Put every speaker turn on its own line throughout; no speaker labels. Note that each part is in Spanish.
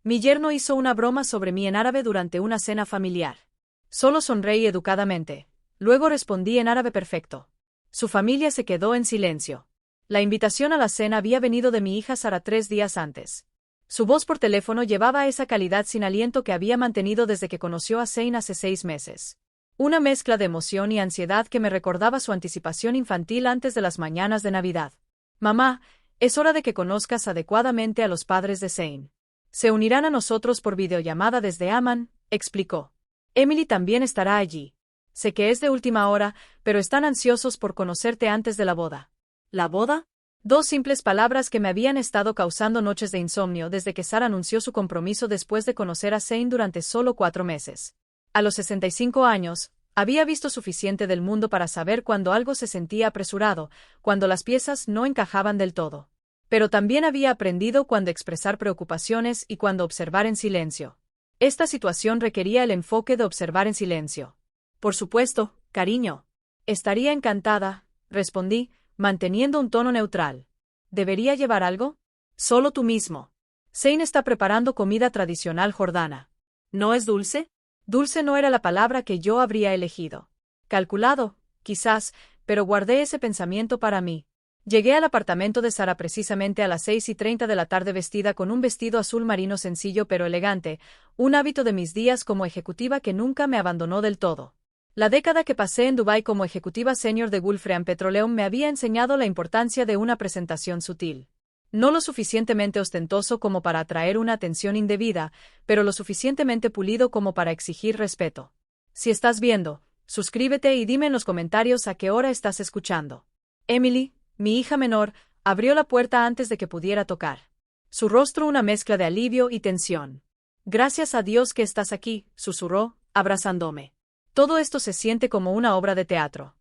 Mi yerno hizo una broma sobre mí en árabe durante una cena familiar. Solo sonreí educadamente. Luego respondí en árabe perfecto. Su familia se quedó en silencio. La invitación a la cena había venido de mi hija Sara 3 días antes. Su voz por teléfono llevaba esa calidad sin aliento que había mantenido desde que conoció a Zane hace 6 meses. Una mezcla de emoción y ansiedad que me recordaba su anticipación infantil antes de las mañanas de Navidad. Mamá, es hora de que conozcas adecuadamente a los padres de Zane. Se unirán a nosotros por videollamada desde Amman, explicó. Emily también estará allí. Sé que es de última hora, pero están ansiosos por conocerte antes de la boda. ¿La boda? 2 simples palabras que me habían estado causando noches de insomnio desde que Sara anunció su compromiso después de conocer a Zane durante solo 4 meses. A los 65 años, había visto suficiente del mundo para saber cuando algo se sentía apresurado, cuando las piezas no encajaban del todo. Pero también había aprendido cuándo expresar preocupaciones y cuándo observar en silencio. Esta situación requería el enfoque de observar en silencio. Por supuesto, cariño. Estaría encantada, respondí, manteniendo un tono neutral. ¿Debería llevar algo? Solo tú mismo. Zane está preparando comida tradicional jordana. ¿No es dulce? Dulce no era la palabra que yo habría elegido. Calculado, quizás, pero guardé ese pensamiento para mí. Llegué al apartamento de Sara precisamente a las 6:30 de la tarde vestida con un vestido azul marino sencillo pero elegante, un hábito de mis días como ejecutiva que nunca me abandonó del todo. La década que pasé en Dubái como ejecutiva senior de Gulfstream Petroleum me había enseñado la importancia de una presentación sutil. No lo suficientemente ostentoso como para atraer una atención indebida, pero lo suficientemente pulido como para exigir respeto. Si estás viendo, suscríbete y dime en los comentarios a qué hora estás escuchando. Emily, mi hija menor, abrió la puerta antes de que pudiera tocar. Su rostro una mezcla de alivio y tensión. Gracias a Dios que estás aquí, susurró, abrazándome. Todo esto se siente como una obra de teatro.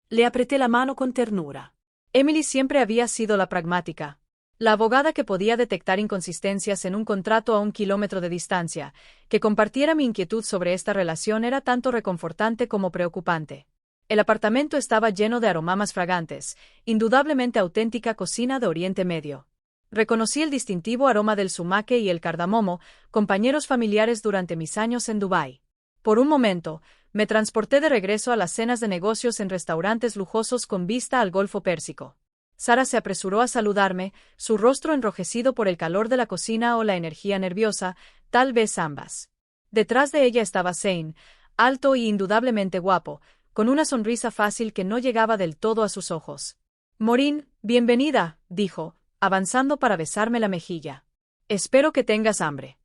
Le apreté la mano con ternura. Emily siempre había sido la pragmática, la abogada que podía detectar inconsistencias en un contrato a 1 kilómetro de distancia. Que compartiera mi inquietud sobre esta relación era tanto reconfortante como preocupante. El apartamento estaba lleno de aromas fragantes, indudablemente auténtica cocina de Oriente Medio. Reconocí el distintivo aroma del sumaque y el cardamomo, compañeros familiares durante mis años en Dubái. Por un momento, me transporté de regreso a las cenas de negocios en restaurantes lujosos con vista al Golfo Pérsico. Sara se apresuró a saludarme, su rostro enrojecido por el calor de la cocina o la energía nerviosa, tal vez ambas. Detrás de ella estaba Zane, alto y indudablemente guapo, con una sonrisa fácil que no llegaba del todo a sus ojos. Maureen, bienvenida, dijo, avanzando para besarme la mejilla. Espero que tengas hambre.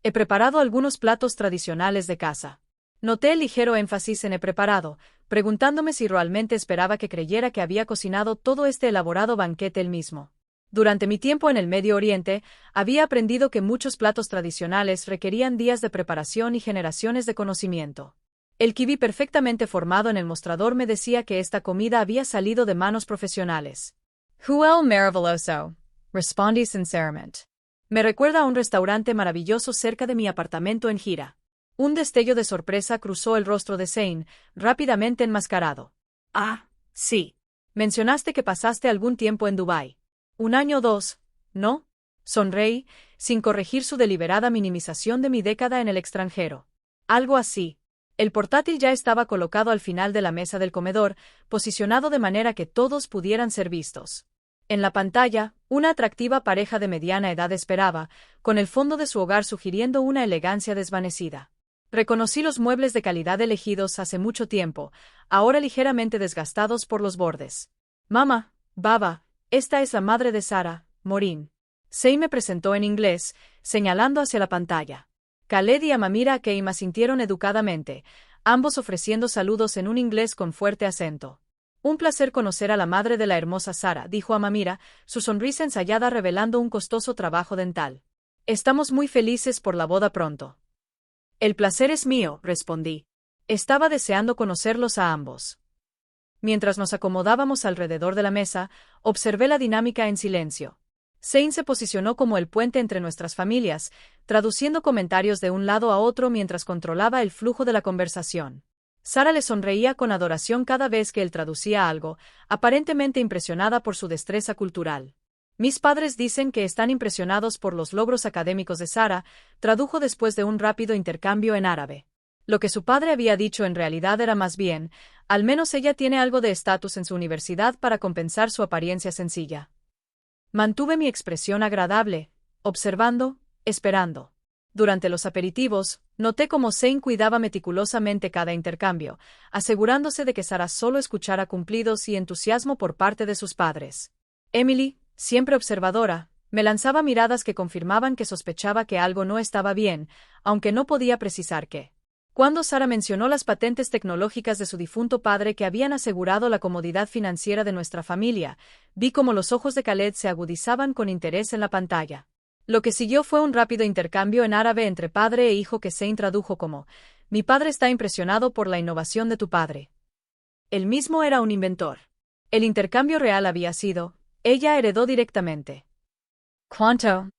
He preparado algunos platos tradicionales de casa. Noté el ligero énfasis en he preparado, preguntándome si realmente esperaba que creyera que había cocinado todo este elaborado banquete él mismo. Durante mi tiempo en el Medio Oriente, había aprendido que muchos platos tradicionales requerían días de preparación y generaciones de conocimiento. El kiwi perfectamente formado en el mostrador me decía que esta comida había salido de manos profesionales. Joel maravilloso, respondí sinceramente. Me recuerda a un restaurante maravilloso cerca de mi apartamento en Gira. Un destello de sorpresa cruzó el rostro de Zane, rápidamente enmascarado. Ah, sí. Mencionaste que pasaste algún tiempo en Dubái. 1 año o 2, ¿no? Sonreí, sin corregir su deliberada minimización de mi década en el extranjero. Algo así. El portátil ya estaba colocado al final de la mesa del comedor, posicionado de manera que todos pudieran ser vistos. En la pantalla, una atractiva pareja de mediana edad esperaba, con el fondo de su hogar sugiriendo una elegancia desvanecida. Reconocí los muebles de calidad elegidos hace mucho tiempo, ahora ligeramente desgastados por los bordes. Mamá, Baba, esta es la madre de Sara, Maureen. Zane me presentó en inglés, señalando hacia la pantalla. Khaled y Amamira Keima asintieron educadamente, ambos ofreciendo saludos en un inglés con fuerte acento. Un placer conocer a la madre de la hermosa Sara, dijo Amamira, su sonrisa ensayada revelando un costoso trabajo dental. Estamos muy felices por la boda pronto. El placer es mío, respondí. Estaba deseando conocerlos a ambos. Mientras nos acomodábamos alrededor de la mesa, observé la dinámica en silencio. Zane se posicionó como el puente entre nuestras familias, traduciendo comentarios de un lado a otro mientras controlaba el flujo de la conversación. Sara le sonreía con adoración cada vez que él traducía algo, aparentemente impresionada por su destreza cultural. Mis padres dicen que están impresionados por los logros académicos de Sara, tradujo después de un rápido intercambio en árabe. Lo que su padre había dicho en realidad era más bien, al menos ella tiene algo de estatus en su universidad para compensar su apariencia sencilla. Mantuve mi expresión agradable, observando, esperando. Durante los aperitivos, noté cómo Zane cuidaba meticulosamente cada intercambio, asegurándose de que Sara solo escuchara cumplidos y entusiasmo por parte de sus padres. Emily, siempre observadora, me lanzaba miradas que confirmaban que sospechaba que algo no estaba bien, aunque no podía precisar qué. Cuando Sara mencionó las patentes tecnológicas de su difunto padre que habían asegurado la comodidad financiera de nuestra familia, vi cómo los ojos de Khaled se agudizaban con interés en la pantalla. Lo que siguió fue un rápido intercambio en árabe entre padre e hijo que Zane tradujo como: «Mi padre está impresionado por la innovación de tu padre». Él mismo era un inventor. El intercambio real había sido: ella heredó directamente. ¿Cuánto?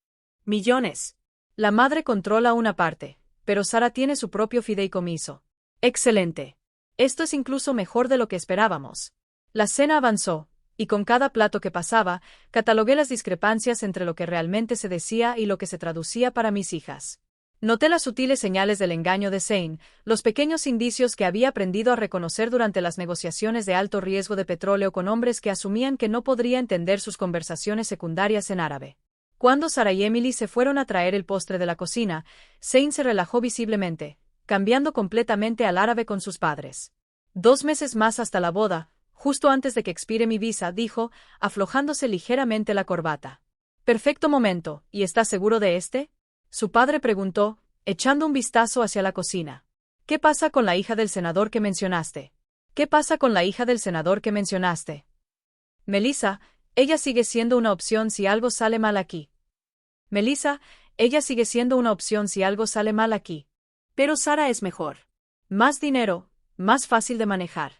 Millones. La madre controla una parte, pero Sara tiene su propio fideicomiso. Excelente. Esto es incluso mejor de lo que esperábamos. La cena avanzó, y con cada plato que pasaba, catalogué las discrepancias entre lo que realmente se decía y lo que se traducía para mis hijas. Noté las sutiles señales del engaño de Zane, los pequeños indicios que había aprendido a reconocer durante las negociaciones de alto riesgo de petróleo con hombres que asumían que no podría entender sus conversaciones secundarias en árabe. Cuando Sara y Emily se fueron a traer el postre de la cocina, Zane se relajó visiblemente, cambiando completamente al árabe con sus padres. 2 meses más hasta la boda, justo antes de que expire mi visa, dijo, aflojándose ligeramente la corbata. Perfecto momento, ¿y estás seguro de este? Su padre preguntó, echando un vistazo hacia la cocina. ¿Qué pasa con la hija del senador que mencionaste? ¿Qué pasa con la hija del senador que mencionaste? Melissa, ella sigue siendo una opción si algo sale mal aquí. Melissa, ella sigue siendo una opción si algo sale mal aquí. Pero Sara es mejor. Más dinero, más fácil de manejar.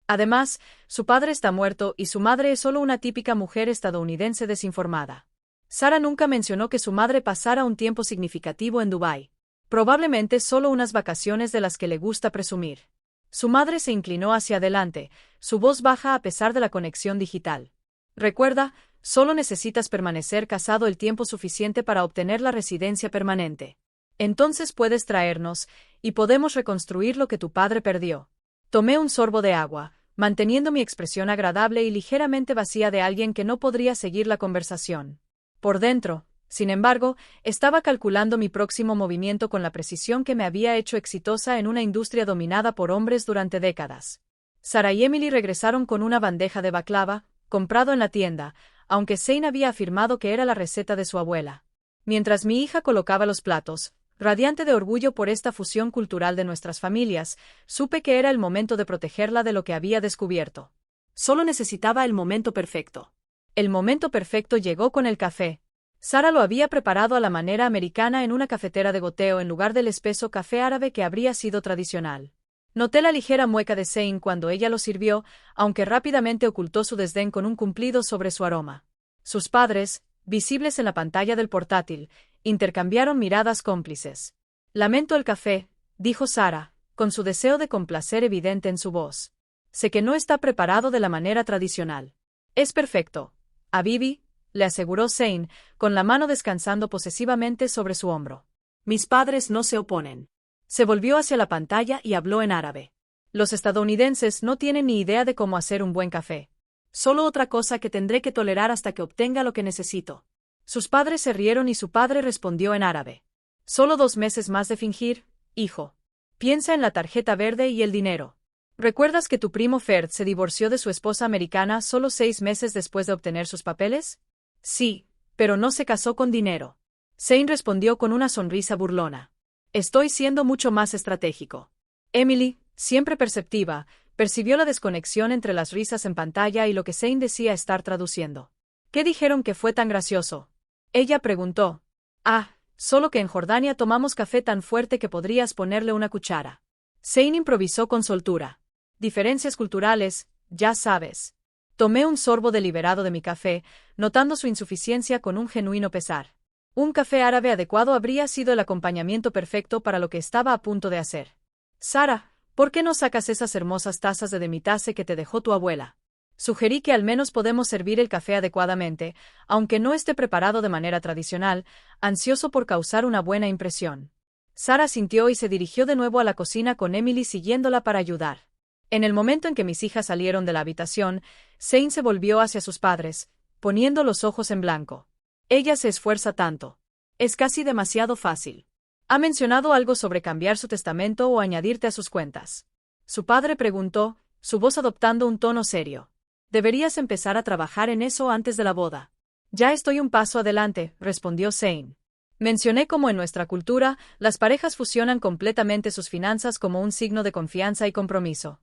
Además, su padre está muerto y su madre es solo una típica mujer estadounidense desinformada. Sara nunca mencionó que su madre pasara un tiempo significativo en Dubái. Probablemente solo unas vacaciones de las que le gusta presumir. Su madre se inclinó hacia adelante, su voz baja a pesar de la conexión digital. Recuerda, solo necesitas permanecer casado el tiempo suficiente para obtener la residencia permanente. Entonces puedes traernos, y podemos reconstruir lo que tu padre perdió. Tomé un sorbo de agua, manteniendo mi expresión agradable y ligeramente vacía de alguien que no podría seguir la conversación. Por dentro, sin embargo, estaba calculando mi próximo movimiento con la precisión que me había hecho exitosa en una industria dominada por hombres durante décadas. Sara y Emily regresaron con una bandeja de baklava, comprado en la tienda, aunque Zane había afirmado que era la receta de su abuela. Mientras mi hija colocaba los platos, radiante de orgullo por esta fusión cultural de nuestras familias, supe que era el momento de protegerla de lo que había descubierto. Solo necesitaba el momento perfecto. El momento perfecto llegó con el café. Sara lo había preparado a la manera americana en una cafetera de goteo en lugar del espeso café árabe que habría sido tradicional. Noté la ligera mueca de Zane cuando ella lo sirvió, aunque rápidamente ocultó su desdén con un cumplido sobre su aroma. Sus padres, visibles en la pantalla del portátil, intercambiaron miradas cómplices. «Lamento el café», dijo Sara, con su deseo de complacer evidente en su voz. «Sé que no está preparado de la manera tradicional». «Es perfecto, Habibi», le aseguró Zane, con la mano descansando posesivamente sobre su hombro. «Mis padres no se oponen». Se volvió hacia la pantalla y habló en árabe. «Los estadounidenses no tienen ni idea de cómo hacer un buen café. Solo otra cosa que tendré que tolerar hasta que obtenga lo que necesito». Sus padres se rieron y su padre respondió en árabe. «Solo 2 meses más de fingir, hijo. Piensa en la tarjeta verde y el dinero. ¿Recuerdas que tu primo Ferd se divorció de su esposa americana solo 6 meses después de obtener sus papeles? Sí, pero no se casó con dinero». Zane respondió con una sonrisa burlona. «Estoy siendo mucho más estratégico». Emily, siempre perceptiva, percibió la desconexión entre las risas en pantalla y lo que Zane decía estar traduciendo. «¿Qué dijeron que fue tan gracioso?», ella preguntó. «Ah, solo que en Jordania tomamos café tan fuerte que podrías ponerle una cuchara». Zane improvisó con soltura. «Diferencias culturales, ya sabes». Tomé un sorbo deliberado de mi café, notando su insuficiencia con un genuino pesar. Un café árabe adecuado habría sido el acompañamiento perfecto para lo que estaba a punto de hacer. «Sara, ¿por qué no sacas esas hermosas tazas de demitase que te dejó tu abuela?». Sugerí que al menos podemos servir el café adecuadamente, aunque no esté preparado de manera tradicional, ansioso por causar una buena impresión. Sara sintió y se dirigió de nuevo a la cocina con Emily siguiéndola para ayudar. En el momento en que mis hijas salieron de la habitación, Zane se volvió hacia sus padres, poniendo los ojos en blanco. Ella se esfuerza tanto. Es casi demasiado fácil. ¿Ha mencionado algo sobre cambiar su testamento o añadirte a sus cuentas? Su padre preguntó, su voz adoptando un tono serio. Deberías empezar a trabajar en eso antes de la boda. Ya estoy un paso adelante, respondió Zane. Mencioné cómo en nuestra cultura, las parejas fusionan completamente sus finanzas como un signo de confianza y compromiso.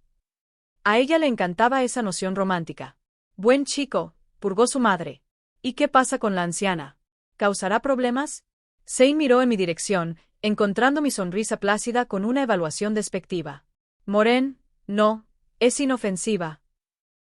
A ella le encantaba esa noción romántica. Buen chico, purgó su madre. ¿Y qué pasa con la anciana? ¿Causará problemas? Zane miró en mi dirección, encontrando mi sonrisa plácida con una evaluación despectiva. Moren, no, es inofensiva.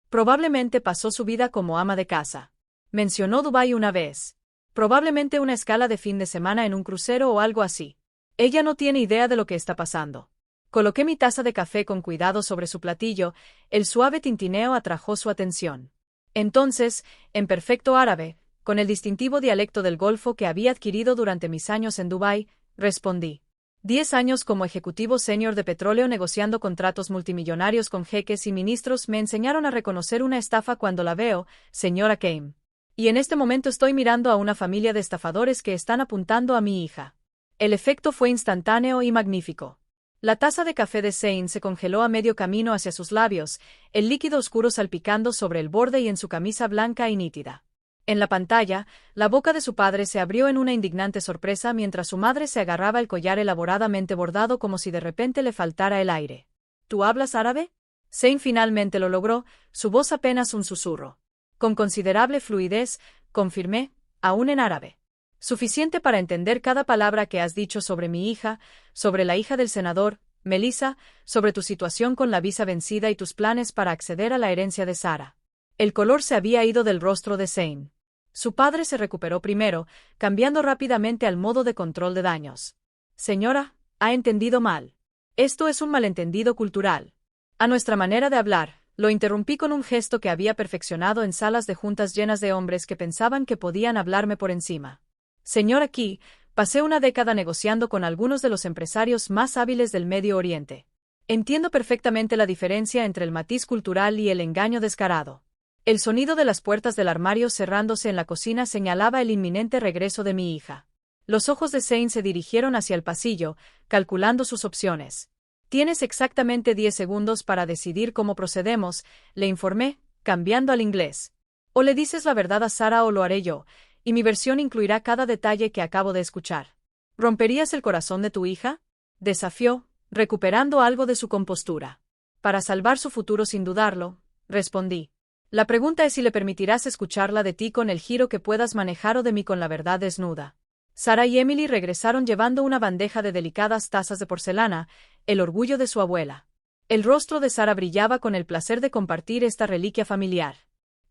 Probablemente pasó su vida como ama de casa. Mencionó Dubái una vez. Probablemente una escala de fin de semana en un crucero o algo así. Ella no tiene idea de lo que está pasando. Coloqué mi taza de café con cuidado sobre su platillo, el suave tintineo atrajo su atención. Entonces, en perfecto árabe, con el distintivo dialecto del Golfo que había adquirido durante mis años en Dubái, respondí. 10 años como ejecutivo senior de petróleo negociando contratos multimillonarios con jeques y ministros me enseñaron a reconocer una estafa cuando la veo, señora Kane. Y en este momento estoy mirando a una familia de estafadores que están apuntando a mi hija. El efecto fue instantáneo y magnífico. La taza de café de Zane se congeló a medio camino hacia sus labios, el líquido oscuro salpicando sobre el borde y en su camisa blanca y nítida. En la pantalla, la boca de su padre se abrió en una indignante sorpresa mientras su madre se agarraba el collar elaboradamente bordado como si de repente le faltara el aire. ¿Tú hablas árabe? Zane finalmente lo logró, su voz apenas un susurro. Con considerable fluidez, confirmé, aún en árabe. Suficiente para entender cada palabra que has dicho sobre mi hija, sobre la hija del senador, Melissa, sobre tu situación con la visa vencida y tus planes para acceder a la herencia de Sara. El color se había ido del rostro de Zane. Su padre se recuperó primero, cambiando rápidamente al modo de control de daños. Señora, ha entendido mal. Esto es un malentendido cultural. A nuestra manera de hablar, lo interrumpí con un gesto que había perfeccionado en salas de juntas llenas de hombres que pensaban que podían hablarme por encima. Señor aquí, pasé una década negociando con algunos de los empresarios más hábiles del Medio Oriente. Entiendo perfectamente la diferencia entre el matiz cultural y el engaño descarado. El sonido de las puertas del armario cerrándose en la cocina señalaba el inminente regreso de mi hija. Los ojos de Zane se dirigieron hacia el pasillo, calculando sus opciones. Tienes exactamente 10 segundos para decidir cómo procedemos, le informé, cambiando al inglés. O le dices la verdad a Sara o lo haré yo, y mi versión incluirá cada detalle que acabo de escuchar. ¿Romperías el corazón de tu hija? Desafió, recuperando algo de su compostura. Para salvar su futuro sin dudarlo, respondí. La pregunta es si le permitirás escucharla de ti con el giro que puedas manejar o de mí con la verdad desnuda. Sara y Emily regresaron llevando una bandeja de delicadas tazas de porcelana, el orgullo de su abuela. El rostro de Sara brillaba con el placer de compartir esta reliquia familiar.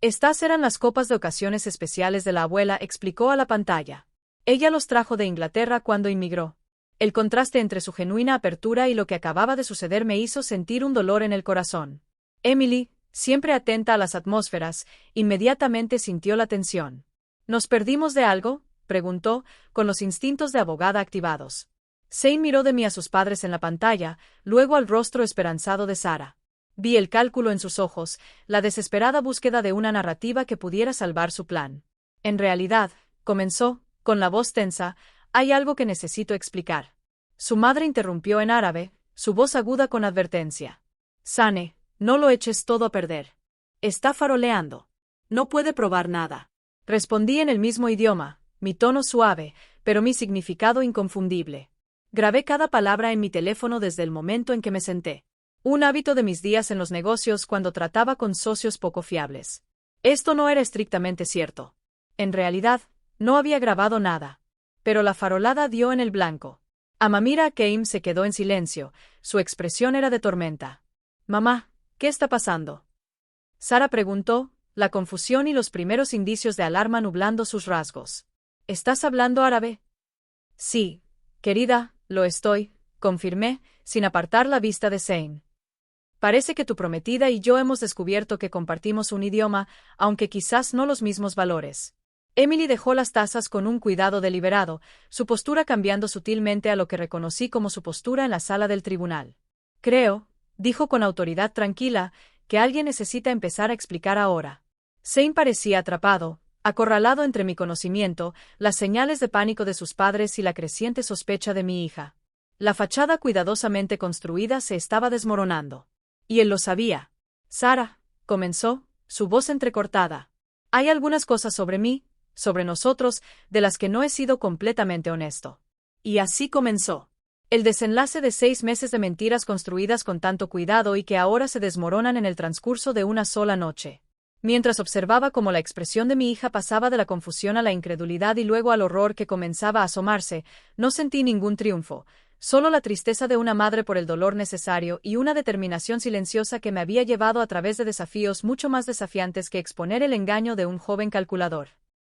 Estas eran las copas de ocasiones especiales de la abuela, explicó a la pantalla. Ella los trajo de Inglaterra cuando inmigró. El contraste entre su genuina apertura y lo que acababa de suceder me hizo sentir un dolor en el corazón. Emily, siempre atenta a las atmósferas, inmediatamente sintió la tensión. ¿Nos perdimos de algo?, preguntó, con los instintos de abogada activados. Zane miró de mí a sus padres en la pantalla, luego al rostro esperanzado de Sara. Vi el cálculo en sus ojos, la desesperada búsqueda de una narrativa que pudiera salvar su plan. En realidad, comenzó, con la voz tensa, hay algo que necesito explicar. Su madre interrumpió en árabe, su voz aguda con advertencia. Sane, no lo eches todo a perder. Está faroleando. No puede probar nada. Respondí en el mismo idioma, mi tono suave, pero mi significado inconfundible. Grabé cada palabra en mi teléfono desde el momento en que me senté. Un hábito de mis días en los negocios cuando trataba con socios poco fiables. Esto no era estrictamente cierto. En realidad, no había grabado nada. Pero la farolada dio en el blanco. Amamira Kane se quedó en silencio, su expresión era de tormenta. Mamá, ¿qué está pasando? Sara preguntó, la confusión y los primeros indicios de alarma nublando sus rasgos. ¿Estás hablando árabe? Sí, querida, lo estoy, confirmé, sin apartar la vista de Zane. Parece que tu prometida y yo hemos descubierto que compartimos un idioma, aunque quizás no los mismos valores. Emily dejó las tazas con un cuidado deliberado, su postura cambiando sutilmente a lo que reconocí como su postura en la sala del tribunal. Creo, dijo con autoridad tranquila, que alguien necesita empezar a explicar ahora. Zane parecía atrapado, acorralado entre mi conocimiento, las señales de pánico de sus padres y la creciente sospecha de mi hija. La fachada cuidadosamente construida se estaba desmoronando. Y él lo sabía. Sarah, comenzó, su voz entrecortada. Hay algunas cosas sobre mí, sobre nosotros, de las que no he sido completamente honesto. Y así comenzó. El desenlace de 6 meses de mentiras construidas con tanto cuidado y que ahora se desmoronan en el transcurso de una sola noche. Mientras observaba cómo la expresión de mi hija pasaba de la confusión a la incredulidad y luego al horror que comenzaba a asomarse, no sentí ningún triunfo, solo la tristeza de una madre por el dolor necesario y una determinación silenciosa que me había llevado a través de desafíos mucho más desafiantes que exponer el engaño de un joven calculador.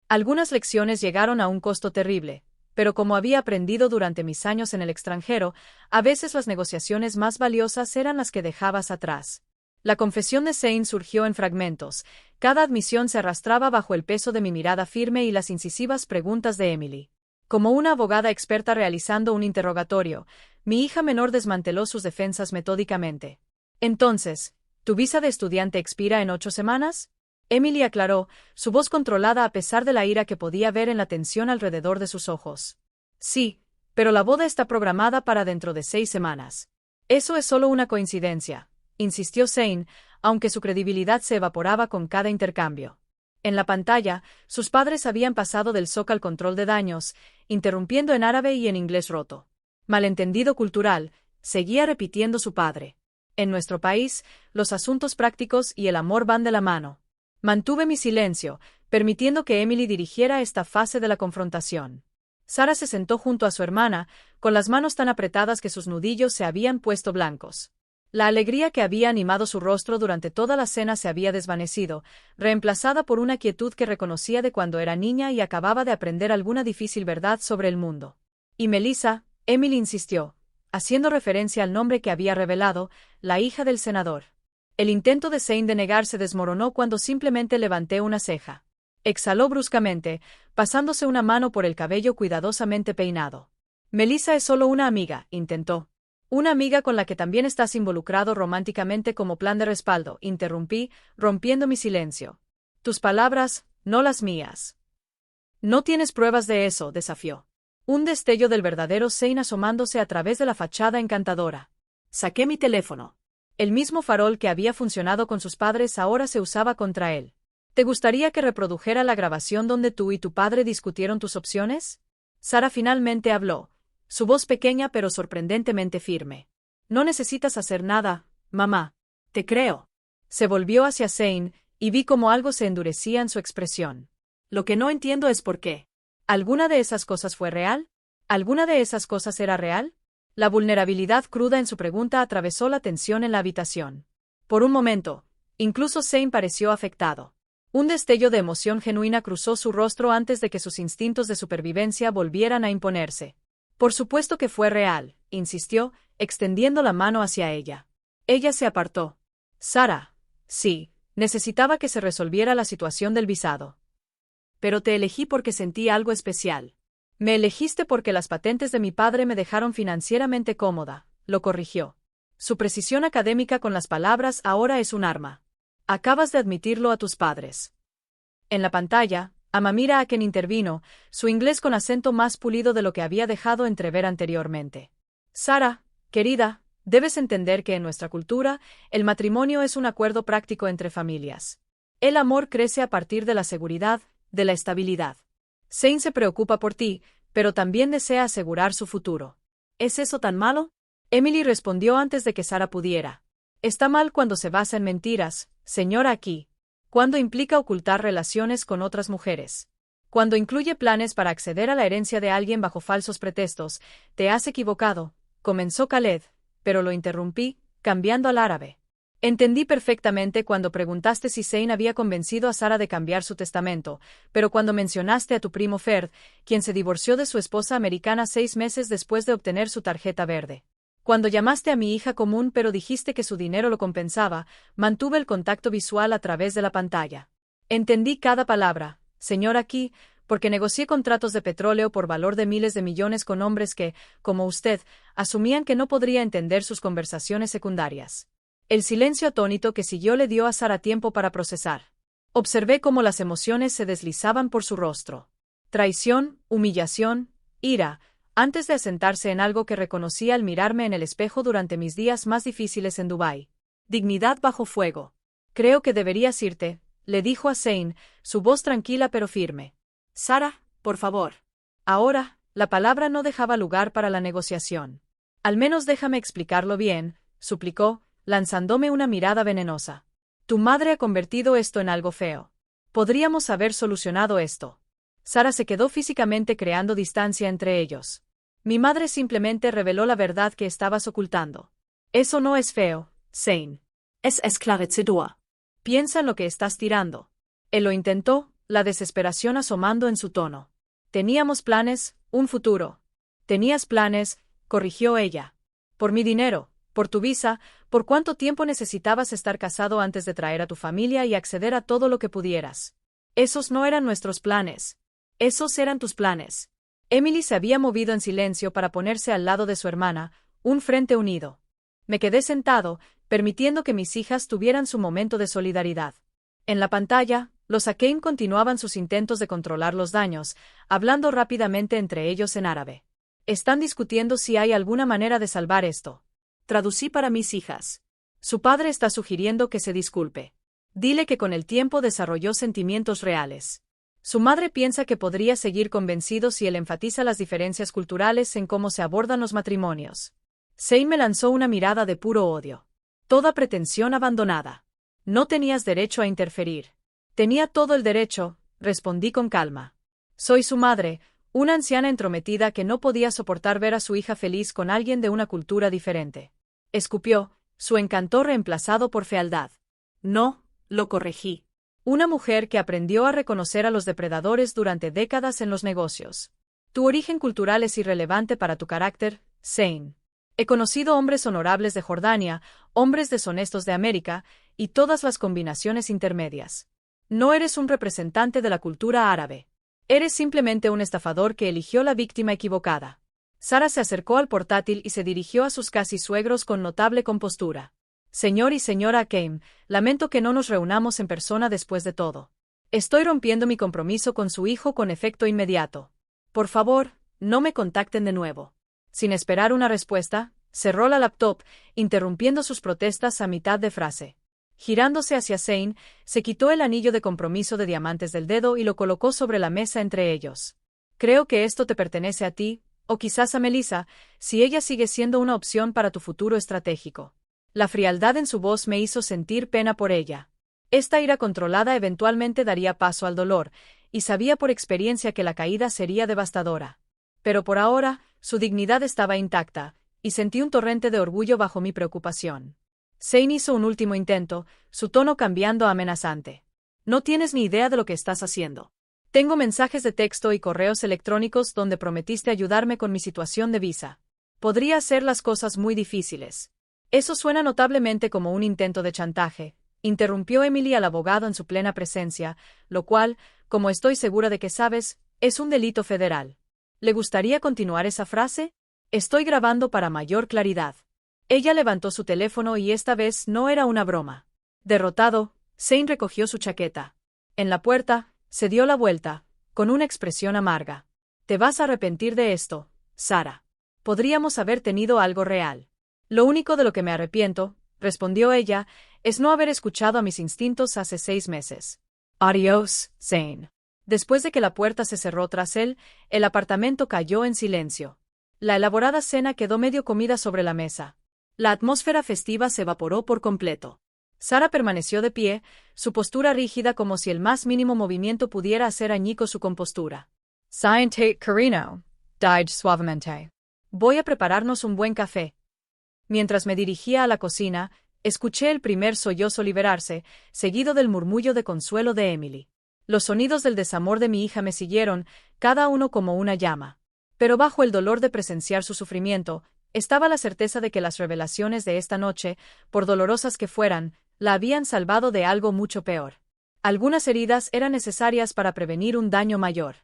Algunas lecciones llegaron a un costo terrible, pero como había aprendido durante mis años en el extranjero, a veces las negociaciones más valiosas eran las que dejabas atrás. La confesión de Zane surgió en fragmentos, cada admisión se arrastraba bajo el peso de mi mirada firme y las incisivas preguntas de Emily. Como una abogada experta realizando un interrogatorio, mi hija menor desmanteló sus defensas metódicamente. Entonces, ¿tu visa de estudiante expira en 8 semanas? Emily aclaró, su voz controlada a pesar de la ira que podía ver en la tensión alrededor de sus ojos. Sí, pero la boda está programada para dentro de 6 semanas. Eso es solo una coincidencia, insistió Zane, aunque su credibilidad se evaporaba con cada intercambio. En la pantalla, sus padres habían pasado del SOC al control de daños, interrumpiendo en árabe y en inglés roto. Malentendido cultural, seguía repitiendo su padre. En nuestro país, los asuntos prácticos y el amor van de la mano. Mantuve mi silencio, permitiendo que Emily dirigiera esta fase de la confrontación. Sarah se sentó junto a su hermana, con las manos tan apretadas que sus nudillos se habían puesto blancos. La alegría que había animado su rostro durante toda la cena se había desvanecido, reemplazada por una quietud que reconocía de cuando era niña y acababa de aprender alguna difícil verdad sobre el mundo. Y Melissa, Emily insistió, haciendo referencia al nombre que había revelado, la hija del senador. El intento de Zane de negar se desmoronó cuando simplemente levanté una ceja. Exhaló bruscamente, pasándose una mano por el cabello cuidadosamente peinado. Melissa es solo una amiga, intentó. Una amiga con la que también estás involucrado románticamente como plan de respaldo, interrumpí, rompiendo mi silencio. Tus palabras, no las mías. No tienes pruebas de eso, desafió. Un destello del verdadero Zane asomándose a través de la fachada encantadora. Saqué mi teléfono. El mismo farol que había funcionado con sus padres ahora se usaba contra él. ¿Te gustaría que reprodujera la grabación donde tú y tu padre discutieron tus opciones? Sarah finalmente habló, su voz pequeña pero sorprendentemente firme. No necesitas hacer nada, mamá. Te creo. Se volvió hacia Zane, y vi cómo algo se endurecía en su expresión. Lo que no entiendo es por qué. ¿Alguna de esas cosas fue real? ¿Alguna de esas cosas era real? La vulnerabilidad cruda en su pregunta atravesó la tensión en la habitación. Por un momento, incluso Zane pareció afectado. Un destello de emoción genuina cruzó su rostro antes de que sus instintos de supervivencia volvieran a imponerse. Por supuesto que fue real, insistió, extendiendo la mano hacia ella. Ella se apartó. Sarah, sí, necesitaba que se resolviera la situación del visado. Pero te elegí porque sentí algo especial. Me elegiste porque las patentes de mi padre me dejaron financieramente cómoda, lo corrigió. Su precisión académica con las palabras ahora es un arma. Acabas de admitirlo a tus padres. En la pantalla, Amamira Aken intervino, su inglés con acento más pulido de lo que había dejado entrever anteriormente. Sarah, querida, debes entender que en nuestra cultura, el matrimonio es un acuerdo práctico entre familias. El amor crece a partir de la seguridad, de la estabilidad. Zane se preocupa por ti, pero también desea asegurar su futuro. ¿Es eso tan malo? Emily respondió antes de que Sarah pudiera. Está mal cuando se basa en mentiras, señora aquí. Cuando implica ocultar relaciones con otras mujeres. Cuando incluye planes para acceder a la herencia de alguien bajo falsos pretextos, te has equivocado, comenzó Khaled, pero lo interrumpí, cambiando al árabe. Entendí perfectamente cuando preguntaste si Zane había convencido a Sarah de cambiar su testamento, pero cuando mencionaste a tu primo Ferd, quien se divorció de su esposa americana 6 meses después de obtener su tarjeta verde. Cuando llamaste a mi hija común pero dijiste que su dinero lo compensaba, mantuve el contacto visual a través de la pantalla. Entendí cada palabra, señor aquí, porque negocié contratos de petróleo por valor de miles de millones con hombres que, como usted, asumían que no podría entender sus conversaciones secundarias. El silencio atónito que siguió le dio a Sara tiempo para procesar. Observé cómo las emociones se deslizaban por su rostro. Traición, humillación, ira, antes de asentarse en algo que reconocí al mirarme en el espejo durante mis días más difíciles en Dubái. Dignidad bajo fuego. Creo que deberías irte, le dijo a Zane, su voz tranquila pero firme. Sara, por favor. Ahora, la palabra no dejaba lugar para la negociación. Al menos déjame explicarlo bien, suplicó, lanzándome una mirada venenosa. Tu madre ha convertido esto en algo feo. Podríamos haber solucionado esto. Sara se quedó físicamente creando distancia entre ellos. Mi madre simplemente reveló la verdad que estabas ocultando. Eso no es feo, Zane. Es esclarecedor. Piensa en lo que estás tirando. Él lo intentó, la desesperación asomando en su tono. Teníamos planes, un futuro. Tenías planes, corrigió ella. Por mi dinero, por tu visa, por cuánto tiempo necesitabas estar casado antes de traer a tu familia y acceder a todo lo que pudieras. Esos no eran nuestros planes. Esos eran tus planes. Emily se había movido en silencio para ponerse al lado de su hermana, un frente unido. Me quedé sentado, permitiendo que mis hijas tuvieran su momento de solidaridad. En la pantalla, los Hakeem continuaban sus intentos de controlar los daños, hablando rápidamente entre ellos en árabe. Están discutiendo si hay alguna manera de salvar esto. Traducí para mis hijas. Su padre está sugiriendo que se disculpe. Dile que con el tiempo desarrolló sentimientos reales. Su madre piensa que podría seguir convencido si él enfatiza las diferencias culturales en cómo se abordan los matrimonios. Zane me lanzó una mirada de puro odio. Toda pretensión abandonada. No tenías derecho a interferir. Tenía todo el derecho, respondí con calma. Soy su madre, una anciana entrometida que no podía soportar ver a su hija feliz con alguien de una cultura diferente. Escupió, su encanto reemplazado por fealdad. No, lo corregí. Una mujer que aprendió a reconocer a los depredadores durante décadas en los negocios. Tu origen cultural es irrelevante para tu carácter, Zane. He conocido hombres honorables de Jordania, hombres deshonestos de América, y todas las combinaciones intermedias. No eres un representante de la cultura árabe. Eres simplemente un estafador que eligió la víctima equivocada. Sara se acercó al portátil y se dirigió a sus casi suegros con notable compostura. Señor y señora Hakeem, lamento que no nos reunamos en persona después de todo. Estoy rompiendo mi compromiso con su hijo con efecto inmediato. Por favor, no me contacten de nuevo. Sin esperar una respuesta, cerró la laptop, interrumpiendo sus protestas a mitad de frase. Girándose hacia Zane, se quitó el anillo de compromiso de diamantes del dedo y lo colocó sobre la mesa entre ellos. Creo que esto te pertenece a ti, o quizás a Melissa, si ella sigue siendo una opción para tu futuro estratégico. La frialdad en su voz me hizo sentir pena por ella. Esta ira controlada eventualmente daría paso al dolor, y sabía por experiencia que la caída sería devastadora. Pero por ahora, su dignidad estaba intacta, y sentí un torrente de orgullo bajo mi preocupación. Zane hizo un último intento, su tono cambiando a amenazante. No tienes ni idea de lo que estás haciendo. Tengo mensajes de texto y correos electrónicos donde prometiste ayudarme con mi situación de visa. Podría hacer las cosas muy difíciles. Eso suena notablemente como un intento de chantaje, interrumpió Emily al abogado en su plena presencia, lo cual, como estoy segura de que sabes, es un delito federal. ¿Le gustaría continuar esa frase? Estoy grabando para mayor claridad. Ella levantó su teléfono y esta vez no era una broma. Derrotado, Zane recogió su chaqueta. En la puerta, se dio la vuelta, con una expresión amarga. Te vas a arrepentir de esto, Sara. Podríamos haber tenido algo real. Lo único de lo que me arrepiento, respondió ella, es no haber escuchado a mis instintos hace 6 meses. Adiós, Zane. Después de que la puerta se cerró tras él, el apartamento cayó en silencio. La elaborada cena quedó medio comida sobre la mesa. La atmósfera festiva se evaporó por completo. Sara permaneció de pie, su postura rígida como si el más mínimo movimiento pudiera hacer añicos su compostura. Siente Carino, dijo suavemente. Voy a prepararnos un buen café. Mientras me dirigía a la cocina, escuché el primer sollozo liberarse, seguido del murmullo de consuelo de Emily. Los sonidos del desamor de mi hija me siguieron, cada uno como una llama. Pero bajo el dolor de presenciar su sufrimiento, Estaba la certeza de que las revelaciones de esta noche, por dolorosas que fueran, la habían salvado de algo mucho peor. Algunas heridas eran necesarias para prevenir un daño mayor.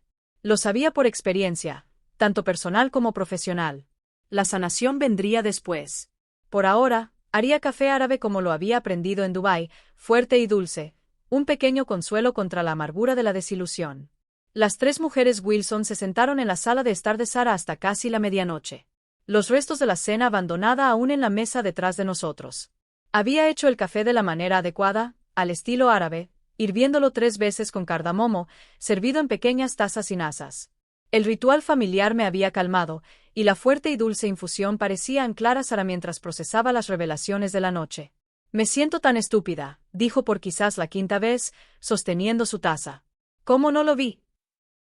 Lo sabía por experiencia, tanto personal como profesional. La sanación vendría después. Por ahora, haría café árabe como lo había aprendido en Dubái, fuerte y dulce, un pequeño consuelo contra la amargura de la desilusión. Las tres mujeres Wilson se sentaron en la sala de estar de Sara hasta casi la medianoche. Los restos de la cena abandonada aún en la mesa detrás de nosotros. Había hecho el café de la manera adecuada, al estilo árabe, hirviéndolo 3 veces con cardamomo, servido en pequeñas tazas sin asas. El ritual familiar me había calmado, y la fuerte y dulce infusión parecía anclar a Sara mientras procesaba las revelaciones de la noche. Me siento tan estúpida, dijo por quizás la 5ª vez, sosteniendo su taza. ¿Cómo no lo vi?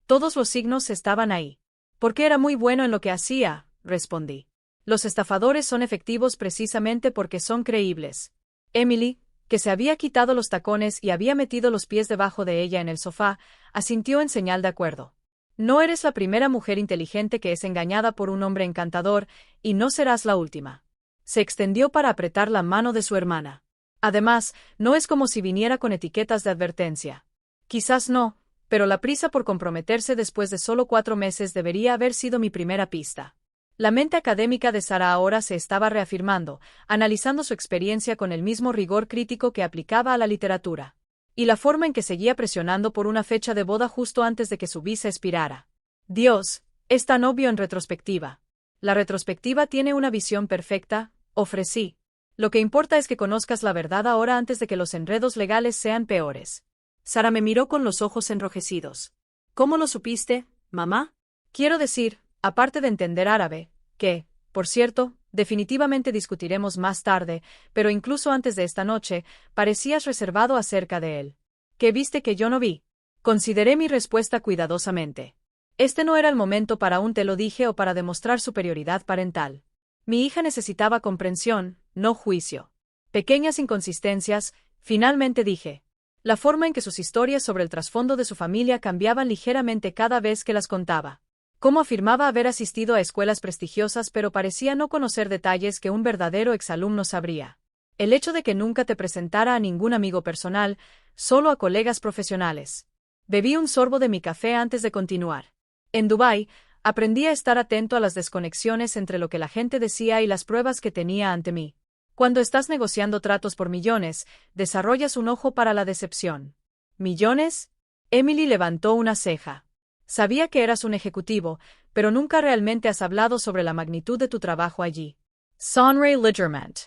Todos los signos estaban ahí. Porque era muy bueno en lo que hacía, respondí. Los estafadores son efectivos precisamente porque son creíbles. Emily, que se había quitado los tacones y había metido los pies debajo de ella en el sofá, asintió en señal de acuerdo. No eres la primera mujer inteligente que es engañada por un hombre encantador, y no serás la última. Se extendió para apretar la mano de su hermana. Además, no es como si viniera con etiquetas de advertencia. Quizás no, pero la prisa por comprometerse después de solo 4 meses debería haber sido mi primera pista. La mente académica de Sara ahora se estaba reafirmando, analizando su experiencia con el mismo rigor crítico que aplicaba a la literatura. Y la forma en que seguía presionando por una fecha de boda justo antes de que su visa expirara. Dios, es tan obvio en retrospectiva. La retrospectiva tiene una visión perfecta, ofrecí. Lo que importa es que conozcas la verdad ahora antes de que los enredos legales sean peores. Sara me miró con los ojos enrojecidos. ¿Cómo lo supiste, mamá? Quiero decir, aparte de entender árabe, que, por cierto, definitivamente discutiremos más tarde, pero incluso antes de esta noche, parecías reservado acerca de él. ¿Qué viste que yo no vi? Consideré mi respuesta cuidadosamente. Este no era el momento para un te lo dije o para demostrar superioridad parental. Mi hija necesitaba comprensión, no juicio. Pequeñas inconsistencias, finalmente dije. La forma en que sus historias sobre el trasfondo de su familia cambiaban ligeramente cada vez que las contaba. Cómo afirmaba haber asistido a escuelas prestigiosas pero parecía no conocer detalles que un verdadero exalumno sabría. El hecho de que nunca te presentara a ningún amigo personal, solo a colegas profesionales. Bebí un sorbo de mi café antes de continuar. En Dubái, aprendí a estar atento a las desconexiones entre lo que la gente decía y las pruebas que tenía ante mí. Cuando estás negociando tratos por millones, desarrollas un ojo para la decepción. ¿Millones? Emily levantó una ceja. Sabía que eras un ejecutivo, pero nunca realmente has hablado sobre la magnitud de tu trabajo allí. Sonray Ligerment.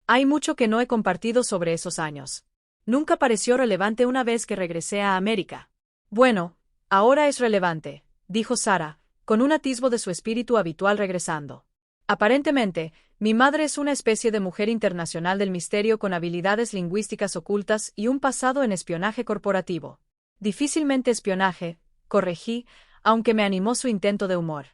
Hay mucho que no he compartido sobre esos años. Nunca pareció relevante una vez que regresé a América. Bueno, ahora es relevante, dijo Sara, con un atisbo de su espíritu habitual regresando. Aparentemente, mi madre es una especie de mujer internacional del misterio con habilidades lingüísticas ocultas y un pasado en espionaje corporativo. Difícilmente espionaje, corregí, aunque me animó su intento de humor.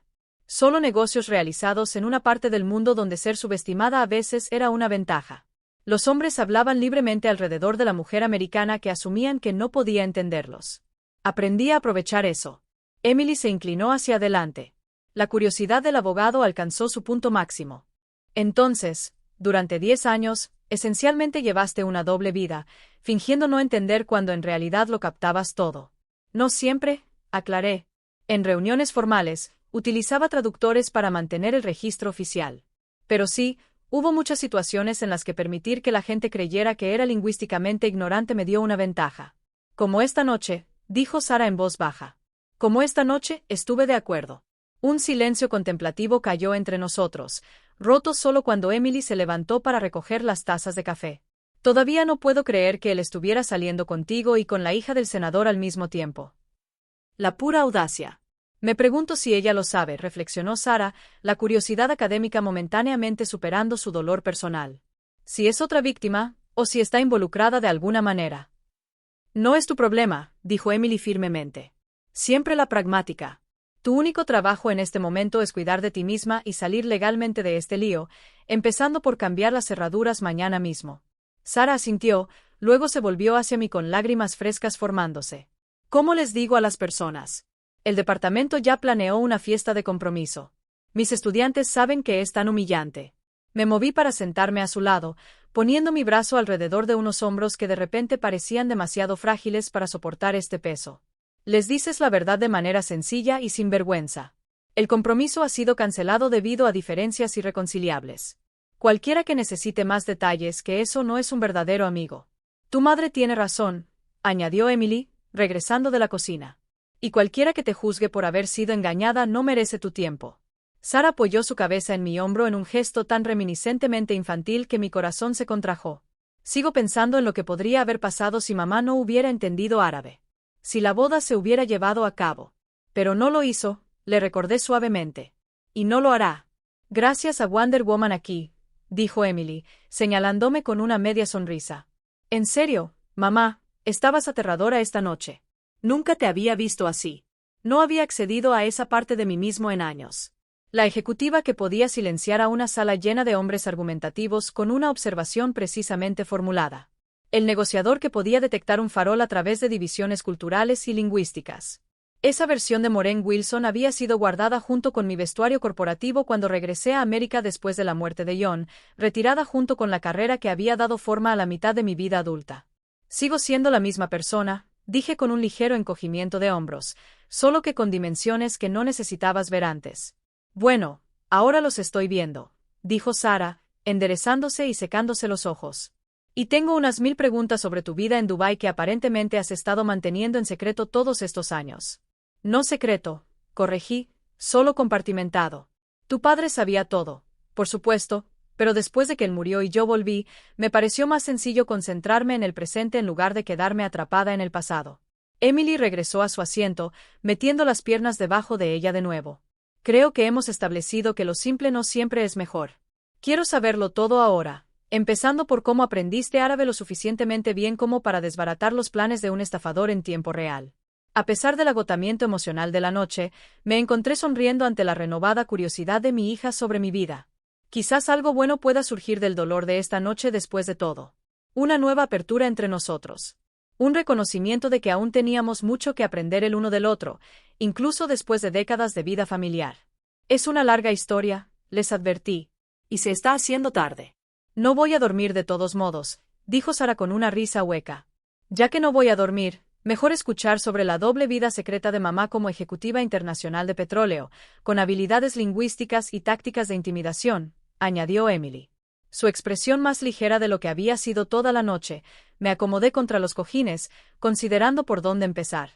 Solo negocios realizados en una parte del mundo donde ser subestimada a veces era una ventaja. Los hombres hablaban libremente alrededor de la mujer americana que asumían que no podía entenderlos. Aprendí a aprovechar eso. Emily se inclinó hacia adelante. La curiosidad del abogado alcanzó su punto máximo. Entonces, durante 10 años, esencialmente llevaste una doble vida, fingiendo no entender cuando en realidad lo captabas todo. No siempre, aclaré. En reuniones formales, utilizaba traductores para mantener el registro oficial. Pero sí, hubo muchas situaciones en las que permitir que la gente creyera que era lingüísticamente ignorante me dio una ventaja. Como esta noche, dijo Sara en voz baja. Como esta noche, estuve de acuerdo. Un silencio contemplativo cayó entre nosotros, roto solo cuando Emily se levantó para recoger las tazas de café. Todavía no puedo creer que él estuviera saliendo contigo y con la hija del senador al mismo tiempo. La pura audacia. Me pregunto si ella lo sabe, reflexionó Sara, la curiosidad académica momentáneamente superando su dolor personal. Si es otra víctima, o si está involucrada de alguna manera. No es tu problema, dijo Emily firmemente. Siempre la pragmática. Tu único trabajo en este momento es cuidar de ti misma y salir legalmente de este lío, empezando por cambiar las cerraduras mañana mismo. Sara asintió, luego se volvió hacia mí con lágrimas frescas formándose. ¿Cómo les digo a las personas? El departamento ya planeó una fiesta de compromiso. Mis estudiantes saben que es tan humillante. Me moví para sentarme a su lado, poniendo mi brazo alrededor de unos hombros que de repente parecían demasiado frágiles para soportar este peso. Les dices la verdad de manera sencilla y sin vergüenza. El compromiso ha sido cancelado debido a diferencias irreconciliables. Cualquiera que necesite más detalles que eso no es un verdadero amigo. Tu madre tiene razón, añadió Emily, regresando de la cocina. Y cualquiera que te juzgue por haber sido engañada no merece tu tiempo. Sara apoyó su cabeza en mi hombro en un gesto tan reminiscentemente infantil que mi corazón se contrajo. Sigo pensando en lo que podría haber pasado si mamá no hubiera entendido árabe. Si la boda se hubiera llevado a cabo. Pero no lo hizo, le recordé suavemente. Y no lo hará. Gracias a Wonder Woman aquí, dijo Emily, señalándome con una media sonrisa. En serio, mamá, estabas aterradora esta noche. Nunca te había visto así. No había accedido a esa parte de mí mismo en años. La ejecutiva que podía silenciar a una sala llena de hombres argumentativos con una observación precisamente formulada. El negociador que podía detectar un farol a través de divisiones culturales y lingüísticas. Esa versión de Maureen Wilson había sido guardada junto con mi vestuario corporativo cuando regresé a América después de la muerte de John, retirada junto con la carrera que había dado forma a la mitad de mi vida adulta. Sigo siendo la misma persona, dije con un ligero encogimiento de hombros, solo que con dimensiones que no necesitabas ver antes. Bueno, ahora los estoy viendo, dijo Sara, enderezándose y secándose los ojos. Y tengo unas 1000 preguntas sobre tu vida en Dubái que aparentemente has estado manteniendo en secreto todos estos años. No secreto, corregí, solo compartimentado. Tu padre sabía todo, por supuesto, pero después de que él murió y yo volví, me pareció más sencillo concentrarme en el presente en lugar de quedarme atrapada en el pasado. Emily regresó a su asiento, metiendo las piernas debajo de ella de nuevo. Creo que hemos establecido que lo simple no siempre es mejor. Quiero saberlo todo ahora, empezando por cómo aprendiste árabe lo suficientemente bien como para desbaratar los planes de un estafador en tiempo real. A pesar del agotamiento emocional de la noche, me encontré sonriendo ante la renovada curiosidad de mi hija sobre mi vida. Quizás algo bueno pueda surgir del dolor de esta noche después de todo. Una nueva apertura entre nosotros. Un reconocimiento de que aún teníamos mucho que aprender el uno del otro, incluso después de décadas de vida familiar. Es una larga historia, les advertí. Y se está haciendo tarde. No voy a dormir de todos modos, dijo Sara con una risa hueca. Ya que no voy a dormir, mejor escuchar sobre la doble vida secreta de mamá como ejecutiva internacional de petróleo, con habilidades lingüísticas y tácticas de intimidación, añadió Emily. Su expresión más ligera de lo que había sido toda la noche, me acomodé contra los cojines, considerando por dónde empezar.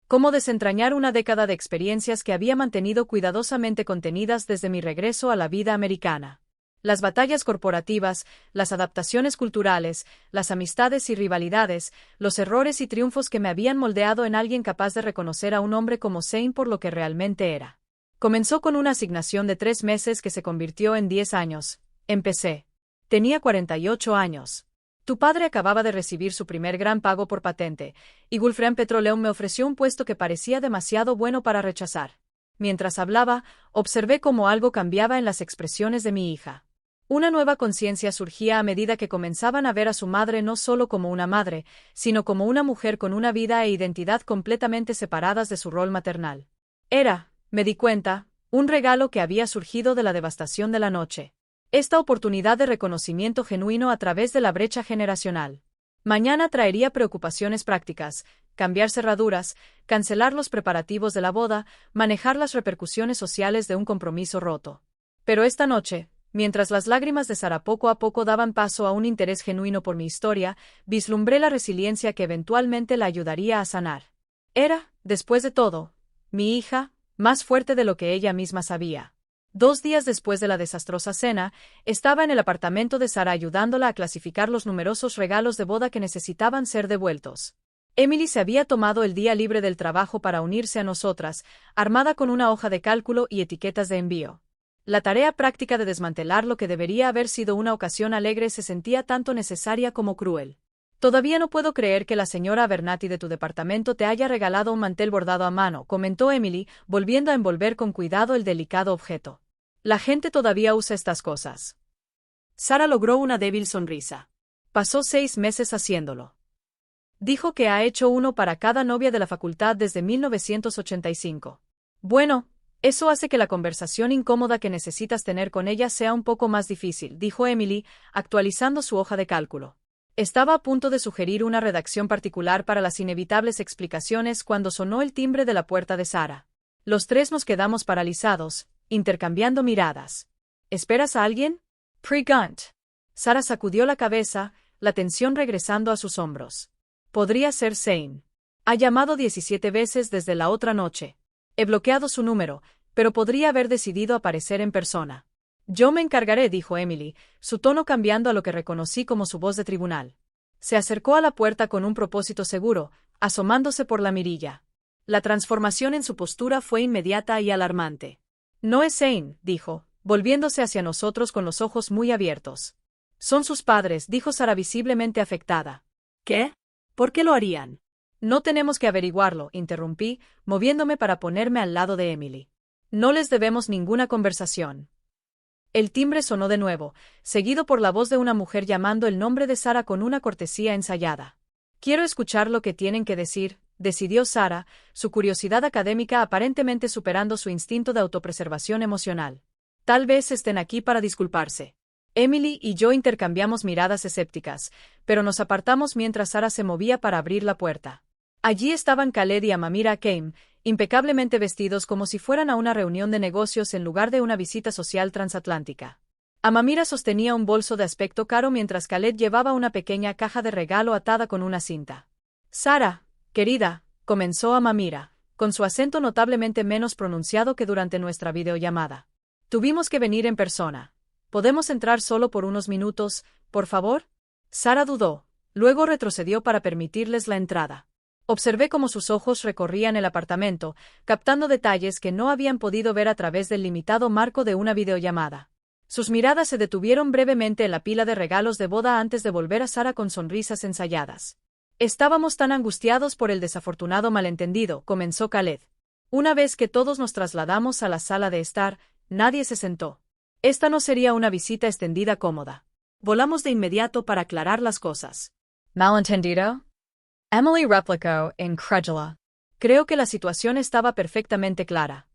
Cómo desentrañar una década de experiencias que había mantenido cuidadosamente contenidas desde mi regreso a la vida americana. Las batallas corporativas, las adaptaciones culturales, las amistades y rivalidades, los errores y triunfos que me habían moldeado en alguien capaz de reconocer a un hombre como Zane por lo que realmente era. Comenzó con una asignación de 3 meses que se convirtió en 10 años. Empecé. Tenía 48 años. Tu padre acababa de recibir su primer gran pago por patente, y Gulfstream Petroleum me ofreció un puesto que parecía demasiado bueno para rechazar. Mientras hablaba, observé cómo algo cambiaba en las expresiones de mi hija. Una nueva conciencia surgía a medida que comenzaban a ver a su madre no solo como una madre, sino como una mujer con una vida e identidad completamente separadas de su rol maternal. Era, me di cuenta, un regalo que había surgido de la devastación de la noche. Esta oportunidad de reconocimiento genuino a través de la brecha generacional. Mañana traería preocupaciones prácticas, cambiar cerraduras, cancelar los preparativos de la boda, manejar las repercusiones sociales de un compromiso roto. Pero esta noche, mientras las lágrimas de Sara poco a poco daban paso a un interés genuino por mi historia, vislumbré la resiliencia que eventualmente la ayudaría a sanar. Era, después de todo, mi hija, más fuerte de lo que ella misma sabía. 2 días después de la desastrosa cena, estaba en el apartamento de Sara ayudándola a clasificar los numerosos regalos de boda que necesitaban ser devueltos. Emily se había tomado el día libre del trabajo para unirse a nosotras, armada con una hoja de cálculo y etiquetas de envío. La tarea práctica de desmantelar lo que debería haber sido una ocasión alegre se sentía tanto necesaria como cruel. Todavía no puedo creer que la señora Abernathy de tu departamento te haya regalado un mantel bordado a mano, comentó Emily, volviendo a envolver con cuidado el delicado objeto. La gente todavía usa estas cosas. Sara logró una débil sonrisa. Pasó 6 meses haciéndolo. Dijo que ha hecho uno para cada novia de la facultad desde 1985. Bueno, Eso hace que la conversación incómoda que necesitas tener con ella sea un poco más difícil, dijo Emily, actualizando su hoja de cálculo. Estaba a punto de sugerir una redacción particular para las inevitables explicaciones cuando sonó el timbre de la puerta de Sarah. Los tres nos quedamos paralizados, intercambiando miradas. ¿Esperas a alguien? Pre-Gunt. Sarah sacudió la cabeza, la tensión regresando a sus hombros. Podría ser Zane. Ha llamado 17 veces desde la otra noche. He bloqueado su número, pero podría haber decidido aparecer en persona. Yo me encargaré, dijo Emily, su tono cambiando a lo que reconocí como su voz de tribunal. Se acercó a la puerta con un propósito seguro, asomándose por la mirilla. La transformación en su postura fue inmediata y alarmante. No es Zane, dijo, volviéndose hacia nosotros con los ojos muy abiertos. Son sus padres, dijo Sarah visiblemente afectada. ¿Qué? ¿Por qué lo harían? No tenemos que averiguarlo, interrumpí, moviéndome para ponerme al lado de Emily. No les debemos ninguna conversación. El timbre sonó de nuevo, seguido por la voz de una mujer llamando el nombre de Sarah con una cortesía ensayada. Quiero escuchar lo que tienen que decir, decidió Sarah, su curiosidad académica aparentemente superando su instinto de autopreservación emocional. Tal vez estén aquí para disculparse. Emily y yo intercambiamos miradas escépticas, pero nos apartamos mientras Sarah se movía para abrir la puerta. Allí estaban Khaled y Amamira Kane, impecablemente vestidos como si fueran a una reunión de negocios en lugar de una visita social transatlántica. Amamira sostenía un bolso de aspecto caro mientras Khaled llevaba una pequeña caja de regalo atada con una cinta. Sarah, querida, comenzó Amamira, con su acento notablemente menos pronunciado que durante nuestra videollamada. Tuvimos que venir en persona. ¿Podemos entrar solo por unos minutos, por favor? Sarah dudó, luego retrocedió para permitirles la entrada. Observé cómo sus ojos recorrían el apartamento, captando detalles que no habían podido ver a través del limitado marco de una videollamada. Sus miradas se detuvieron brevemente en la pila de regalos de boda antes de volver a Sarah con sonrisas ensayadas. Estábamos tan angustiados por el desafortunado malentendido, comenzó Khaled. Una vez que todos nos trasladamos a la sala de estar, nadie se sentó. Esta no sería una visita extendida cómoda. Volamos de inmediato para aclarar las cosas. ¿Malentendido? Emily replicó, incrédula. Creo que la situación estaba perfectamente clara.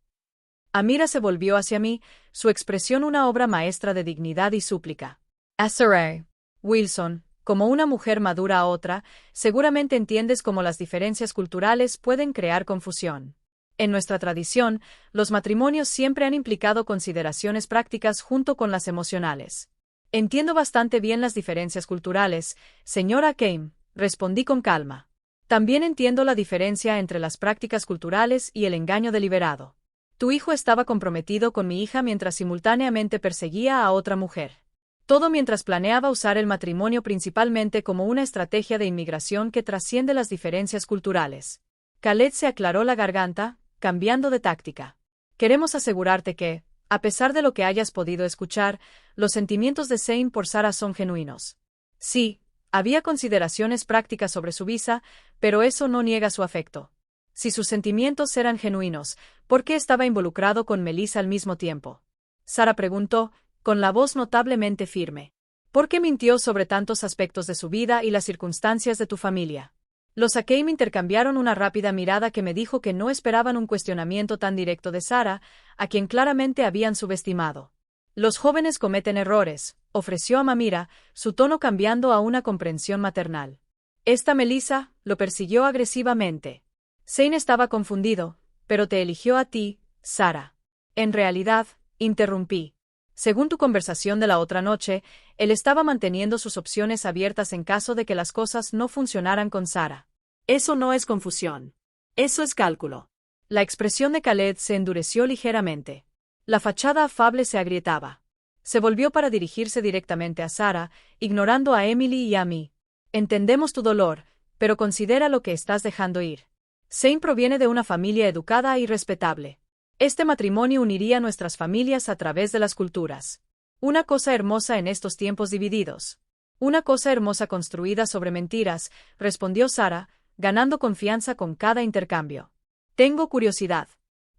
Amira se volvió hacia mí, su expresión una obra maestra de dignidad y súplica. Sarah. Wilson, como una mujer madura a otra, seguramente entiendes cómo las diferencias culturales pueden crear confusión. En nuestra tradición, los matrimonios siempre han implicado consideraciones prácticas junto con las emocionales. Entiendo bastante bien las diferencias culturales, señora Kane, respondí con calma. También entiendo la diferencia entre las prácticas culturales y el engaño deliberado. Tu hijo estaba comprometido con mi hija mientras simultáneamente perseguía a otra mujer. Todo mientras planeaba usar el matrimonio principalmente como una estrategia de inmigración que trasciende las diferencias culturales. Khaled se aclaró la garganta, cambiando de táctica. Queremos asegurarte que, a pesar de lo que hayas podido escuchar, los sentimientos de Zane por Sarah son genuinos. Sí, había consideraciones prácticas sobre su visa, pero eso no niega su afecto. Si sus sentimientos eran genuinos, ¿por qué estaba involucrado con Melissa al mismo tiempo? Sarah preguntó, con la voz notablemente firme. ¿Por qué mintió sobre tantos aspectos de su vida y las circunstancias de tu familia? Los Akame intercambiaron una rápida mirada que me dijo que no esperaban un cuestionamiento tan directo de Sarah, a quien claramente habían subestimado. Los jóvenes cometen errores, ofreció a Amamira, su tono cambiando a una comprensión maternal. Esta Melissa lo persiguió agresivamente. Zane estaba confundido, pero te eligió a ti, Sarah. En realidad, interrumpí. Según tu conversación de la otra noche, él estaba manteniendo sus opciones abiertas en caso de que las cosas no funcionaran con Sarah. Eso no es confusión. Eso es cálculo. La expresión de Khaled se endureció ligeramente. La fachada afable se agrietaba. Se volvió para dirigirse directamente a Sarah, ignorando a Emily y a mí. Entendemos tu dolor, pero considera lo que estás dejando ir. Zane proviene de una familia educada y respetable. Este matrimonio uniría nuestras familias a través de las culturas. Una cosa hermosa en estos tiempos divididos. Una cosa hermosa construida sobre mentiras, respondió Sarah, ganando confianza con cada intercambio. Tengo curiosidad.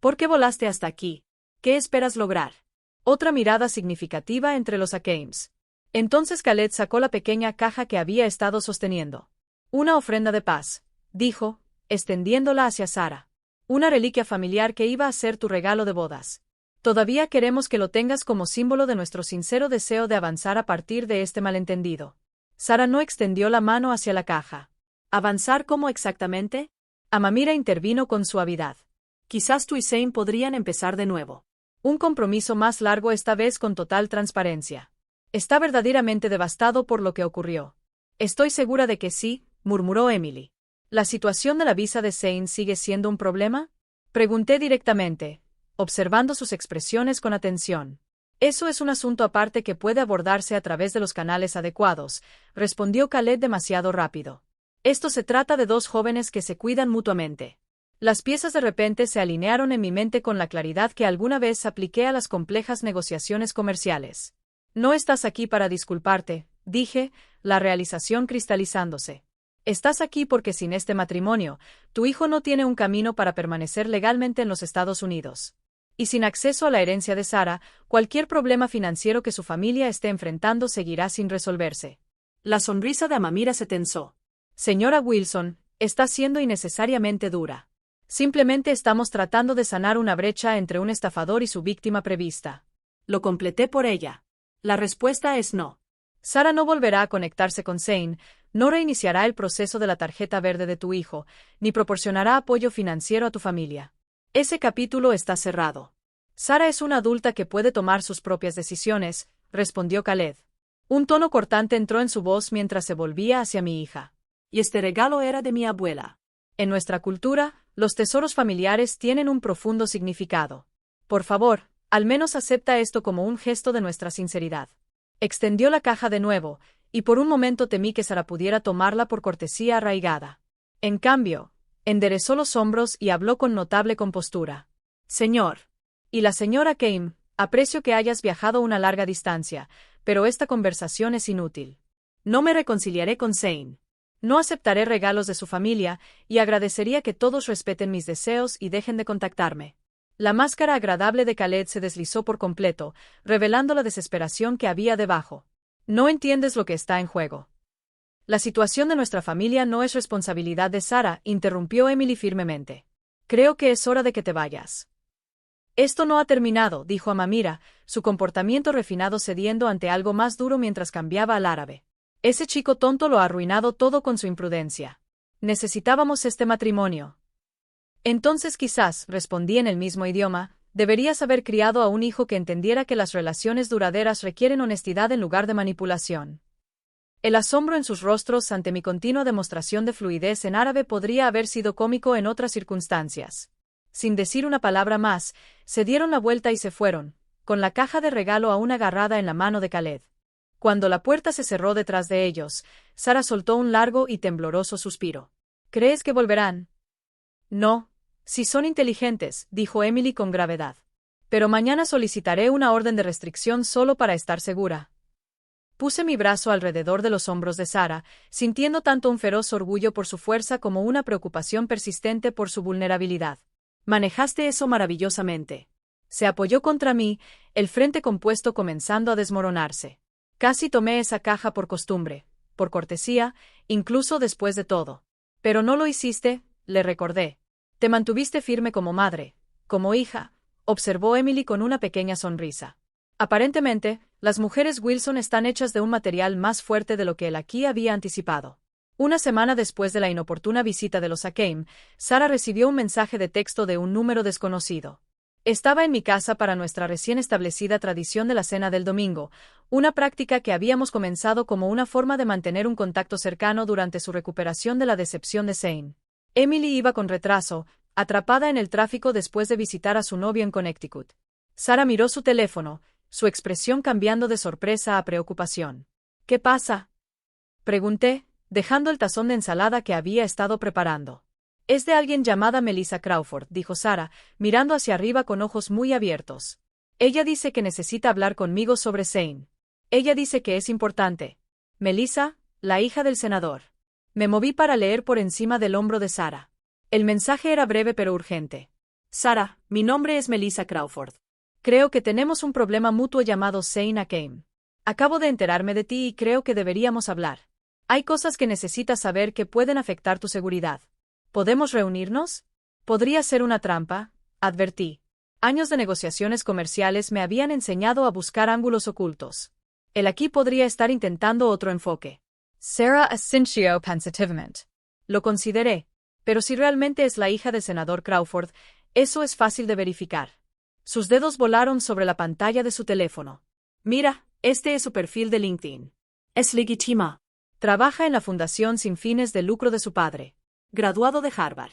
¿Por qué volaste hasta aquí? ¿Qué esperas lograr? Otra mirada significativa entre los Akames. Entonces Khaled sacó la pequeña caja que había estado sosteniendo. Una ofrenda de paz, dijo, extendiéndola hacia Sarah. Una reliquia familiar que iba a ser tu regalo de bodas. Todavía queremos que lo tengas como símbolo de nuestro sincero deseo de avanzar a partir de este malentendido. Sara no extendió la mano hacia la caja. ¿Avanzar cómo exactamente? Amamira intervino con suavidad. Quizás tú y Zane podrían empezar de nuevo. Un compromiso más largo, esta vez con total transparencia. Está verdaderamente devastado por lo que ocurrió. Estoy segura de que sí, murmuró Emily. ¿La situación de la visa de Zane sigue siendo un problema? Pregunté directamente, observando sus expresiones con atención. Eso es un asunto aparte que puede abordarse a través de los canales adecuados, respondió Khaled demasiado rápido. Esto se trata de dos jóvenes que se cuidan mutuamente. Las piezas de repente se alinearon en mi mente con la claridad que alguna vez apliqué a las complejas negociaciones comerciales. No estás aquí para disculparte, dije, la realización cristalizándose. Estás aquí porque sin este matrimonio, tu hijo no tiene un camino para permanecer legalmente en los Estados Unidos. Y sin acceso a la herencia de Sara, cualquier problema financiero que su familia esté enfrentando seguirá sin resolverse. La sonrisa de Amamira se tensó. Señora Wilson, está siendo innecesariamente dura. Simplemente estamos tratando de sanar una brecha entre un estafador y su víctima prevista. Lo completé por ella. La respuesta es no. Sara no volverá a conectarse con Zane, no reiniciará el proceso de la tarjeta verde de tu hijo, ni proporcionará apoyo financiero a tu familia. Ese capítulo está cerrado. Sara es una adulta que puede tomar sus propias decisiones, respondió Khaled. Un tono cortante entró en su voz mientras se volvía hacia mi hija. Y este regalo era de mi abuela. En nuestra cultura, los tesoros familiares tienen un profundo significado. Por favor, al menos acepta esto como un gesto de nuestra sinceridad. Extendió la caja de nuevo, y por un momento temí que Sara pudiera tomarla por cortesía arraigada. En cambio, enderezó los hombros y habló con notable compostura. Señor. Y la señora Kane, aprecio que hayas viajado una larga distancia, pero esta conversación es inútil. No me reconciliaré con Zane. No aceptaré regalos de su familia, y agradecería que todos respeten mis deseos y dejen de contactarme. La máscara agradable de Khaled se deslizó por completo, revelando la desesperación que había debajo. No entiendes lo que está en juego. La situación de nuestra familia no es responsabilidad de Sara, interrumpió Emily firmemente. Creo que es hora de que te vayas. Esto no ha terminado, dijo Amamira, su comportamiento refinado cediendo ante algo más duro mientras cambiaba al árabe. Ese chico tonto lo ha arruinado todo con su imprudencia. Necesitábamos este matrimonio. Entonces quizás, respondí en el mismo idioma, deberías haber criado a un hijo que entendiera que las relaciones duraderas requieren honestidad en lugar de manipulación. El asombro en sus rostros ante mi continua demostración de fluidez en árabe podría haber sido cómico en otras circunstancias. Sin decir una palabra más, se dieron la vuelta y se fueron, con la caja de regalo aún agarrada en la mano de Khaled. Cuando la puerta se cerró detrás de ellos, Sara soltó un largo y tembloroso suspiro. ¿Crees que volverán? No. Si son inteligentes, dijo Emily con gravedad. Pero mañana solicitaré una orden de restricción solo para estar segura. Puse mi brazo alrededor de los hombros de Sara, sintiendo tanto un feroz orgullo por su fuerza como una preocupación persistente por su vulnerabilidad. Manejaste eso maravillosamente. Se apoyó contra mí, el frente compuesto comenzando a desmoronarse. Casi tomé esa caja por costumbre, por cortesía, incluso después de todo. Pero no lo hiciste, le recordé. Te mantuviste firme como madre, como hija, observó Emily con una pequeña sonrisa. Aparentemente, las mujeres Wilson están hechas de un material más fuerte de lo que él aquí había anticipado. Una semana después de la inoportuna visita de los Hakeem, Sara recibió un mensaje de texto de un número desconocido. Estaba en mi casa para nuestra recién establecida tradición de la cena del domingo, una práctica que habíamos comenzado como una forma de mantener un contacto cercano durante su recuperación de la decepción de Zane. Emily iba con retraso, atrapada en el tráfico después de visitar a su novio en Connecticut. Sara miró su teléfono, su expresión cambiando de sorpresa a preocupación. ¿Qué pasa?, pregunté, dejando el tazón de ensalada que había estado preparando. Es de alguien llamada Melissa Crawford, dijo Sara, mirando hacia arriba con ojos muy abiertos. Ella dice que necesita hablar conmigo sobre Zane. Ella dice que es importante. Melissa, la hija del senador. Me moví para leer por encima del hombro de Sara. El mensaje era breve pero urgente. Sara, mi nombre es Melissa Crawford. Creo que tenemos un problema mutuo llamado Zane Hakeem. Acabo de enterarme de ti y creo que deberíamos hablar. Hay cosas que necesitas saber que pueden afectar tu seguridad. ¿Podemos reunirnos? Podría ser una trampa, advertí. Años de negociaciones comerciales me habían enseñado a buscar ángulos ocultos. Él aquí podría estar intentando otro enfoque. Sarah asintió pensativamente. Lo consideré, pero si realmente es la hija del senador Crawford, eso es fácil de verificar. Sus dedos volaron sobre la pantalla de su teléfono. Mira, este es su perfil de LinkedIn. Es legítima. Trabaja en la fundación sin fines de lucro de su padre. Graduado de Harvard.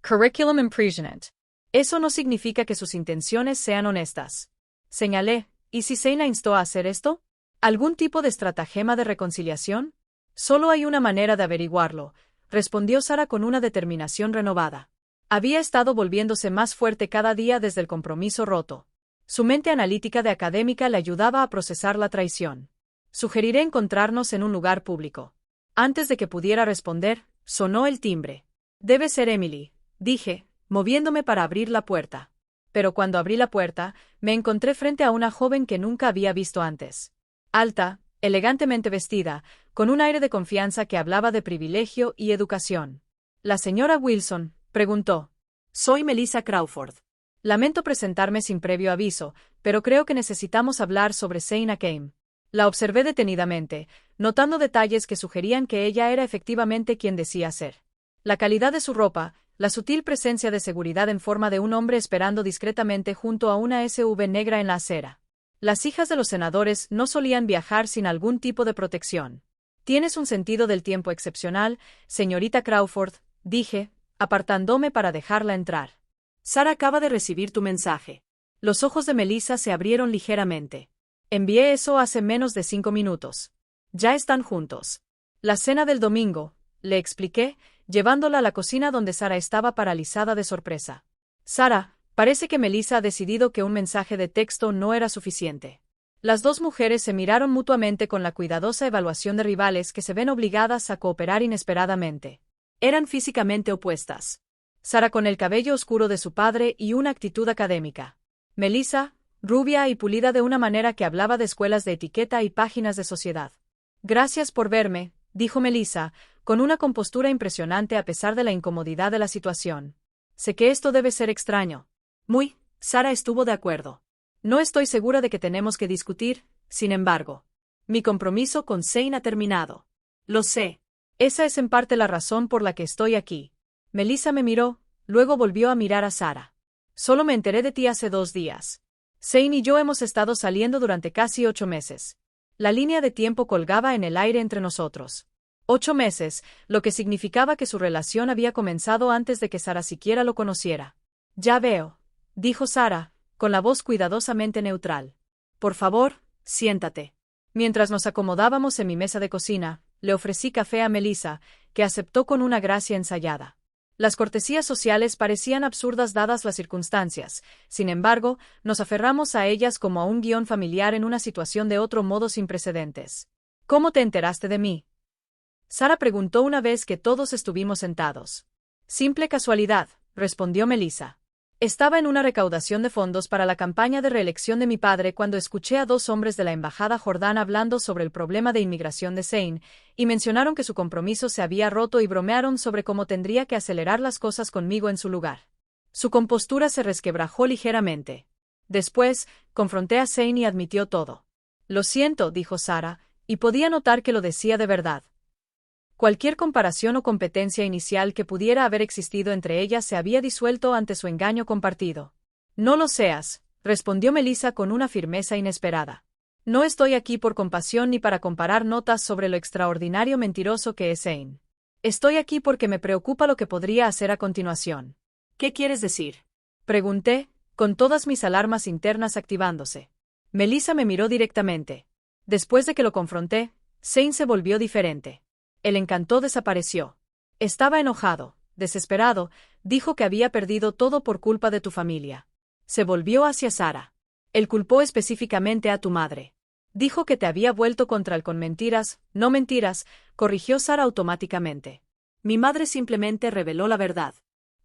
Curriculum impressionant. Eso no significa que sus intenciones sean honestas. Señalé, ¿y si Zane la instó a hacer esto? ¿Algún tipo de estratagema de reconciliación? Solo hay una manera de averiguarlo, respondió Sarah con una determinación renovada. Había estado volviéndose más fuerte cada día desde el compromiso roto. Su mente analítica de académica le ayudaba a procesar la traición. Sugeriré encontrarnos en un lugar público. Antes de que pudiera responder, sonó el timbre. Debe ser Emily, dije, moviéndome para abrir la puerta. Pero cuando abrí la puerta, me encontré frente a una joven que nunca había visto antes. Alta, elegantemente vestida, con un aire de confianza que hablaba de privilegio y educación. «¿La señora Wilson?», preguntó. «Soy Melissa Crawford. Lamento presentarme sin previo aviso, pero creo que necesitamos hablar sobre Zane Hakim». La observé detenidamente, notando detalles que sugerían que ella era efectivamente quien decía ser. La calidad de su ropa, la sutil presencia de seguridad en forma de un hombre esperando discretamente junto a una SUV negra en la acera. Las hijas de los senadores no solían viajar sin algún tipo de protección. «Tienes un sentido del tiempo excepcional, señorita Crawford», dije, apartándome para dejarla entrar. «Sarah acaba de recibir tu mensaje». Los ojos de Melissa se abrieron ligeramente. «Envié eso hace menos de 5 minutos. Ya están juntos». «La cena del domingo», le expliqué, llevándola a la cocina donde Sarah estaba paralizada de sorpresa. «Sarah, parece que Melissa ha decidido que un mensaje de texto no era suficiente». Las dos mujeres se miraron mutuamente con la cuidadosa evaluación de rivales que se ven obligadas a cooperar inesperadamente. Eran físicamente opuestas. Sarah con el cabello oscuro de su padre y una actitud académica. Melissa, rubia y pulida de una manera que hablaba de escuelas de etiqueta y páginas de sociedad. «Gracias por verme», dijo Melissa, con una compostura impresionante a pesar de la incomodidad de la situación. «Sé que esto debe ser extraño». «Muy», Sarah estuvo de acuerdo. «No estoy segura de que tenemos que discutir, sin embargo. Mi compromiso con Zane ha terminado». «Lo sé. Esa es en parte la razón por la que estoy aquí». Melissa me miró, luego volvió a mirar a Sarah. «Solo me enteré de ti hace 2 días. Zane y yo hemos estado saliendo durante casi 8 meses. La línea de tiempo colgaba en el aire entre nosotros. 8 meses, lo que significaba que su relación había comenzado antes de que Sarah siquiera lo conociera. «Ya veo», dijo Sarah, con la voz cuidadosamente neutral. «Por favor, siéntate». Mientras nos acomodábamos en mi mesa de cocina, le ofrecí café a Melissa, que aceptó con una gracia ensayada. Las cortesías sociales parecían absurdas dadas las circunstancias, sin embargo, nos aferramos a ellas como a un guión familiar en una situación de otro modo sin precedentes. «¿Cómo te enteraste de mí?», Sarah preguntó una vez que todos estuvimos sentados. «Simple casualidad», respondió Melissa. «Estaba en una recaudación de fondos para la campaña de reelección de mi padre cuando escuché a 2 hombres de la embajada jordana hablando sobre el problema de inmigración de Zane, y mencionaron que su compromiso se había roto y bromearon sobre cómo tendría que acelerar las cosas conmigo en su lugar». Su compostura se resquebrajó ligeramente. «Después, confronté a Zane y admitió todo». «Lo siento», dijo Sarah, y podía notar que lo decía de verdad. Cualquier comparación o competencia inicial que pudiera haber existido entre ellas se había disuelto ante su engaño compartido. «No lo seas», respondió Melissa con una firmeza inesperada. «No estoy aquí por compasión ni para comparar notas sobre lo extraordinario mentiroso que es Zane. Estoy aquí porque me preocupa lo que podría hacer a continuación». «¿Qué quieres decir?», pregunté, con todas mis alarmas internas activándose. Melissa me miró directamente. Después de que lo confronté, Zane se volvió diferente. El encanto desapareció. Estaba enojado, desesperado, dijo que había perdido todo por culpa de tu familia. Se volvió hacia Sarah. Él culpó específicamente a tu madre. Dijo que te había vuelto contra él con mentiras, no mentiras, corrigió Sarah automáticamente. Mi madre simplemente reveló la verdad.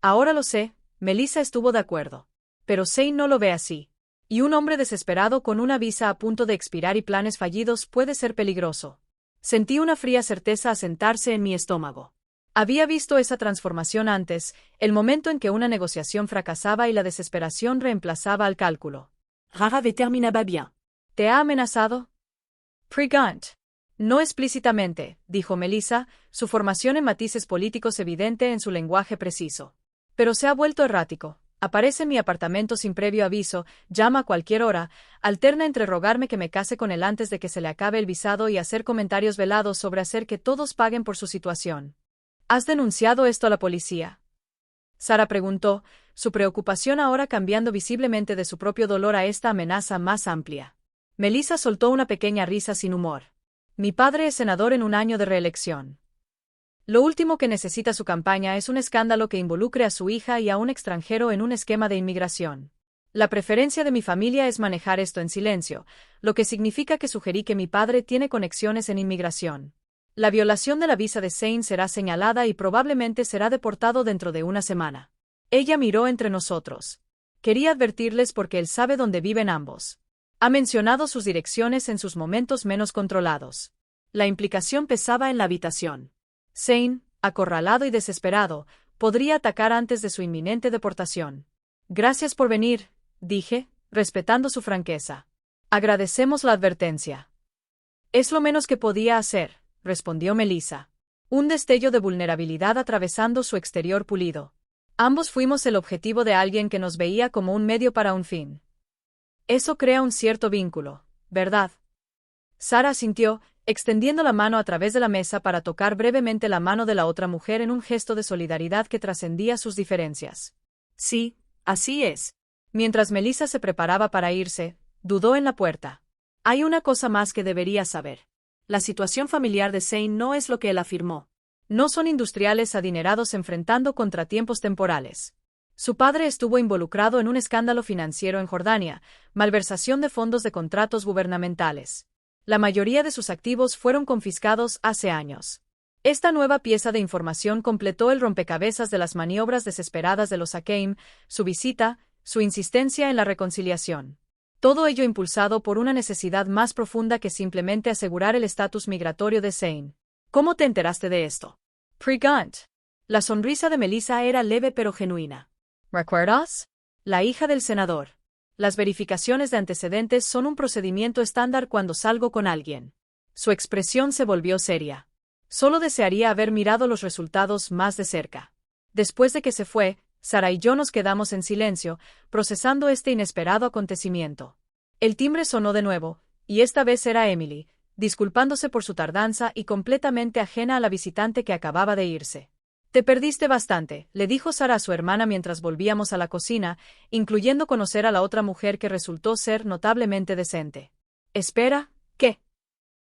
Ahora lo sé, Melissa estuvo de acuerdo. Pero Zane no lo ve así. Y un hombre desesperado con una visa a punto de expirar y planes fallidos puede ser peligroso. Sentí una fría certeza asentarse en mi estómago. Había visto esa transformación antes, el momento en que una negociación fracasaba y la desesperación reemplazaba al cálculo.
Rara vez terminaba bien.
¿Te ha amenazado? Pregant. No explícitamente, dijo Melissa, su formación en matices políticos evidente en su lenguaje preciso. Pero se ha vuelto errático. Aparece en mi apartamento sin previo aviso, llama a cualquier hora, alterna entre rogarme que me case con él antes de que se le acabe el visado y hacer comentarios velados sobre hacer que todos paguen por su situación. ¿Has denunciado esto a la policía? Sara preguntó, su preocupación ahora cambiando visiblemente de su propio dolor a esta amenaza más amplia. Melissa soltó una pequeña risa sin humor. Mi padre es senador en un año de reelección. Lo último que necesita su campaña es un escándalo que involucre a su hija y a un extranjero en un esquema de inmigración. La preferencia de mi familia es manejar esto en silencio, lo que significa que sugerí que mi padre tiene conexiones en inmigración. La violación de la visa de Zane será señalada y probablemente será deportado dentro de una semana. Ella miró entre nosotros. Quería advertirles porque él sabe dónde viven ambos. Ha mencionado sus direcciones en sus momentos menos controlados. La implicación pesaba en la habitación. Zane, acorralado y desesperado, podría atacar antes de su inminente deportación. Gracias por venir, dije, respetando su franqueza. Agradecemos la advertencia. Es lo menos que podía hacer, respondió Melissa. Un destello de vulnerabilidad atravesando su exterior pulido. Ambos fuimos el objetivo de alguien que nos veía como un medio para un fin. Eso crea un cierto vínculo, ¿verdad? Sara asintió, extendiendo la mano a través de la mesa para tocar brevemente la mano de la otra mujer en un gesto de solidaridad que trascendía sus diferencias. Sí, así es. Mientras Melissa se preparaba para irse, dudó en la puerta. Hay una cosa más que debería saber. La situación familiar de Zane no es lo que él afirmó. No son industriales adinerados enfrentando contratiempos temporales. Su padre estuvo involucrado en un escándalo financiero en Jordania, malversación de fondos de contratos gubernamentales. La mayoría de sus activos fueron confiscados hace años. Esta nueva pieza de información completó el rompecabezas de las maniobras desesperadas de los Hakeim, su visita, su insistencia en la reconciliación. Todo ello impulsado por una necesidad más profunda que simplemente asegurar el estatus migratorio de Zane. ¿Cómo te enteraste de esto? Pregant. La sonrisa de Melissa era leve pero genuina. ¿Recuerdas? La hija del senador. Las verificaciones de antecedentes son un procedimiento estándar cuando salgo con alguien. Su expresión se volvió seria. Solo desearía haber mirado los resultados más de cerca. Después de que se fue, Sara y yo nos quedamos en silencio, procesando este inesperado acontecimiento. El timbre sonó de nuevo, y esta vez era Emily, disculpándose por su tardanza y completamente ajena a la visitante que acababa de irse. Te perdiste bastante, le dijo Sara a su hermana mientras volvíamos a la cocina, incluyendo conocer a la otra mujer que resultó ser notablemente decente. Espera, ¿qué?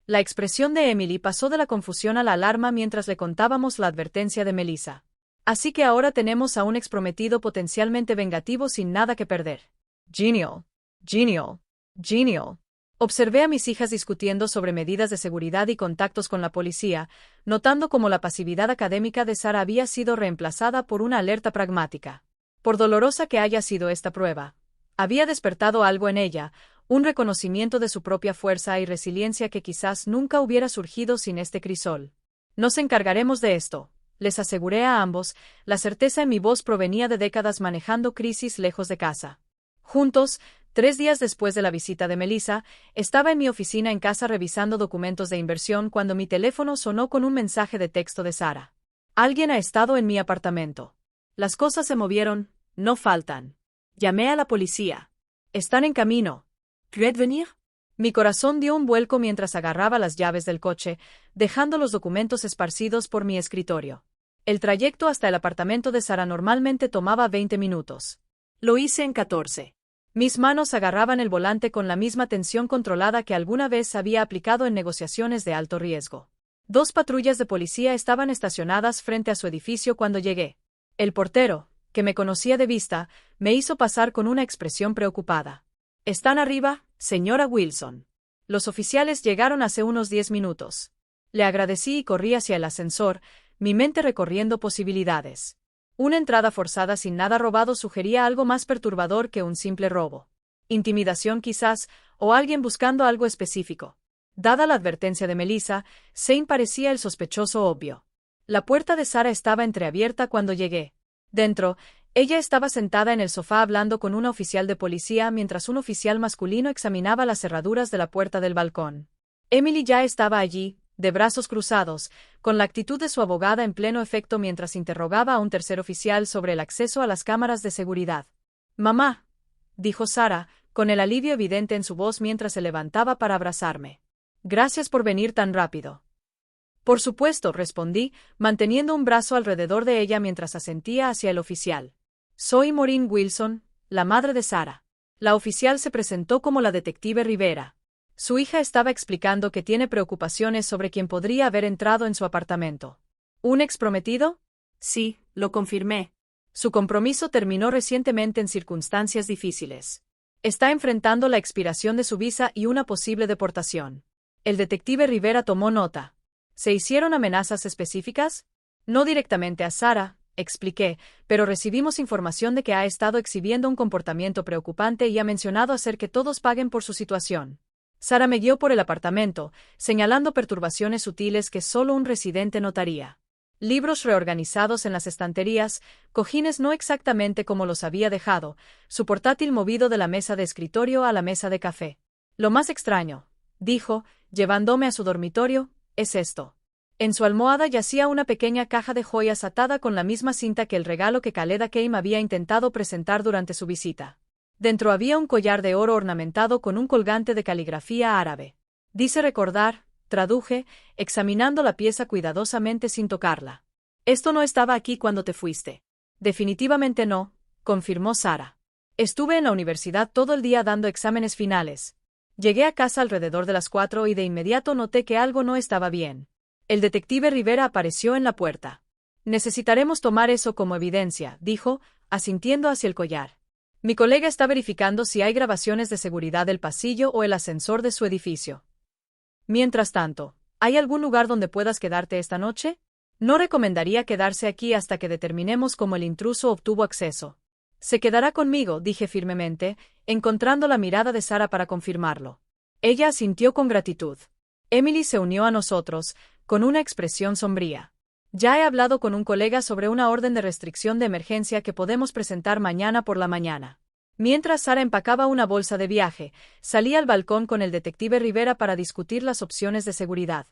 La expresión de Emily pasó de la confusión a la alarma mientras le contábamos la advertencia de Melissa. Así que ahora tenemos a un exprometido potencialmente vengativo sin nada que perder. Genial. Genial. Genial. Observé a mis hijas discutiendo sobre medidas de seguridad y contactos con la policía, notando cómo la pasividad académica de Sara había sido reemplazada por una alerta pragmática. Por dolorosa que haya sido esta prueba, había despertado algo en ella, un reconocimiento de su propia fuerza y resiliencia que quizás nunca hubiera surgido sin este crisol. Nos encargaremos de esto, les aseguré a ambos, la certeza en mi voz provenía de décadas manejando crisis lejos de casa. Juntos, 3 días después de la visita de Melissa, estaba en mi oficina en casa revisando documentos de inversión cuando mi teléfono sonó con un mensaje de texto de Sara. Alguien ha estado en mi apartamento. Las cosas se movieron, no faltan. Llamé a la policía. Están en camino. ¿Puedes venir? Mi corazón dio un vuelco mientras agarraba las llaves del coche, dejando los documentos esparcidos por mi escritorio. El trayecto hasta el apartamento de Sara normalmente tomaba 20 minutos. Lo hice en 14. Mis manos agarraban el volante con la misma tensión controlada que alguna vez había aplicado en negociaciones de alto riesgo. 2 patrullas de policía estaban estacionadas frente a su edificio cuando llegué. El portero, que me conocía de vista, me hizo pasar con una expresión preocupada. «¿Están arriba, señora Wilson?» Los oficiales llegaron hace unos 10 minutos. Le agradecí y corrí hacia el ascensor, mi mente recorriendo posibilidades. Una entrada forzada sin nada robado sugería algo más perturbador que un simple robo. Intimidación quizás, o alguien buscando algo específico. Dada la advertencia de Melissa, Zane parecía el sospechoso obvio. La puerta de Sara estaba entreabierta cuando llegué. Dentro, ella estaba sentada en el sofá hablando con una oficial de policía mientras un oficial masculino examinaba las cerraduras de la puerta del balcón. Emily ya estaba allí, de brazos cruzados, con la actitud de su abogada en pleno efecto mientras interrogaba a un tercer oficial sobre el acceso a las cámaras de seguridad. «Mamá», dijo Sara, con el alivio evidente en su voz mientras se levantaba para abrazarme. «Gracias por venir tan rápido». «Por supuesto», respondí, manteniendo un brazo alrededor de ella mientras asentía hacia el oficial. «Soy Maureen Wilson, la madre de Sara». La oficial se presentó como la detective Rivera. Su hija estaba explicando que tiene preocupaciones sobre quién podría haber entrado en su apartamento. ¿Un exprometido?
Sí, lo confirmé.
Su compromiso terminó recientemente en circunstancias difíciles. Está enfrentando la expiración de su visa y una posible deportación. El detective Rivera tomó nota. ¿Se hicieron amenazas específicas? No directamente a Sara, expliqué, pero recibimos información de que ha estado exhibiendo un comportamiento preocupante y ha mencionado hacer que todos paguen por su situación. Sara me guió por el apartamento, señalando perturbaciones sutiles que solo un residente notaría. Libros reorganizados en las estanterías, cojines no exactamente como los había dejado, su portátil movido de la mesa de escritorio a la mesa de café. Lo más extraño, dijo, llevándome a su dormitorio, es esto. En su almohada yacía una pequeña caja de joyas atada con la misma cinta que el regalo que Khaleda Keim había intentado presentar durante su visita. Dentro había un collar de oro ornamentado con un colgante de caligrafía árabe. Dice recordar, traduje, examinando la pieza cuidadosamente sin tocarla. Esto no estaba aquí cuando te fuiste. Definitivamente no, confirmó Sara. Estuve en la universidad todo el día dando exámenes finales. Llegué a casa alrededor de las 4 y de inmediato noté que algo no estaba bien. El detective Rivera apareció en la puerta. Necesitaremos tomar eso como evidencia, dijo, asintiendo hacia el collar. Mi colega está verificando si hay grabaciones de seguridad del pasillo o el ascensor de su edificio. Mientras tanto, ¿hay algún lugar donde puedas quedarte esta noche? No recomendaría quedarse aquí hasta que determinemos cómo el intruso obtuvo acceso. Se quedará conmigo, dije firmemente, encontrando la mirada de Sara para confirmarlo. Ella asintió con gratitud. Emily se unió a nosotros, con una expresión sombría. Ya he hablado con un colega sobre una orden de restricción de emergencia que podemos presentar mañana por la mañana. Mientras Sara empacaba una bolsa de viaje, salí al balcón con el detective Rivera para discutir las opciones de seguridad.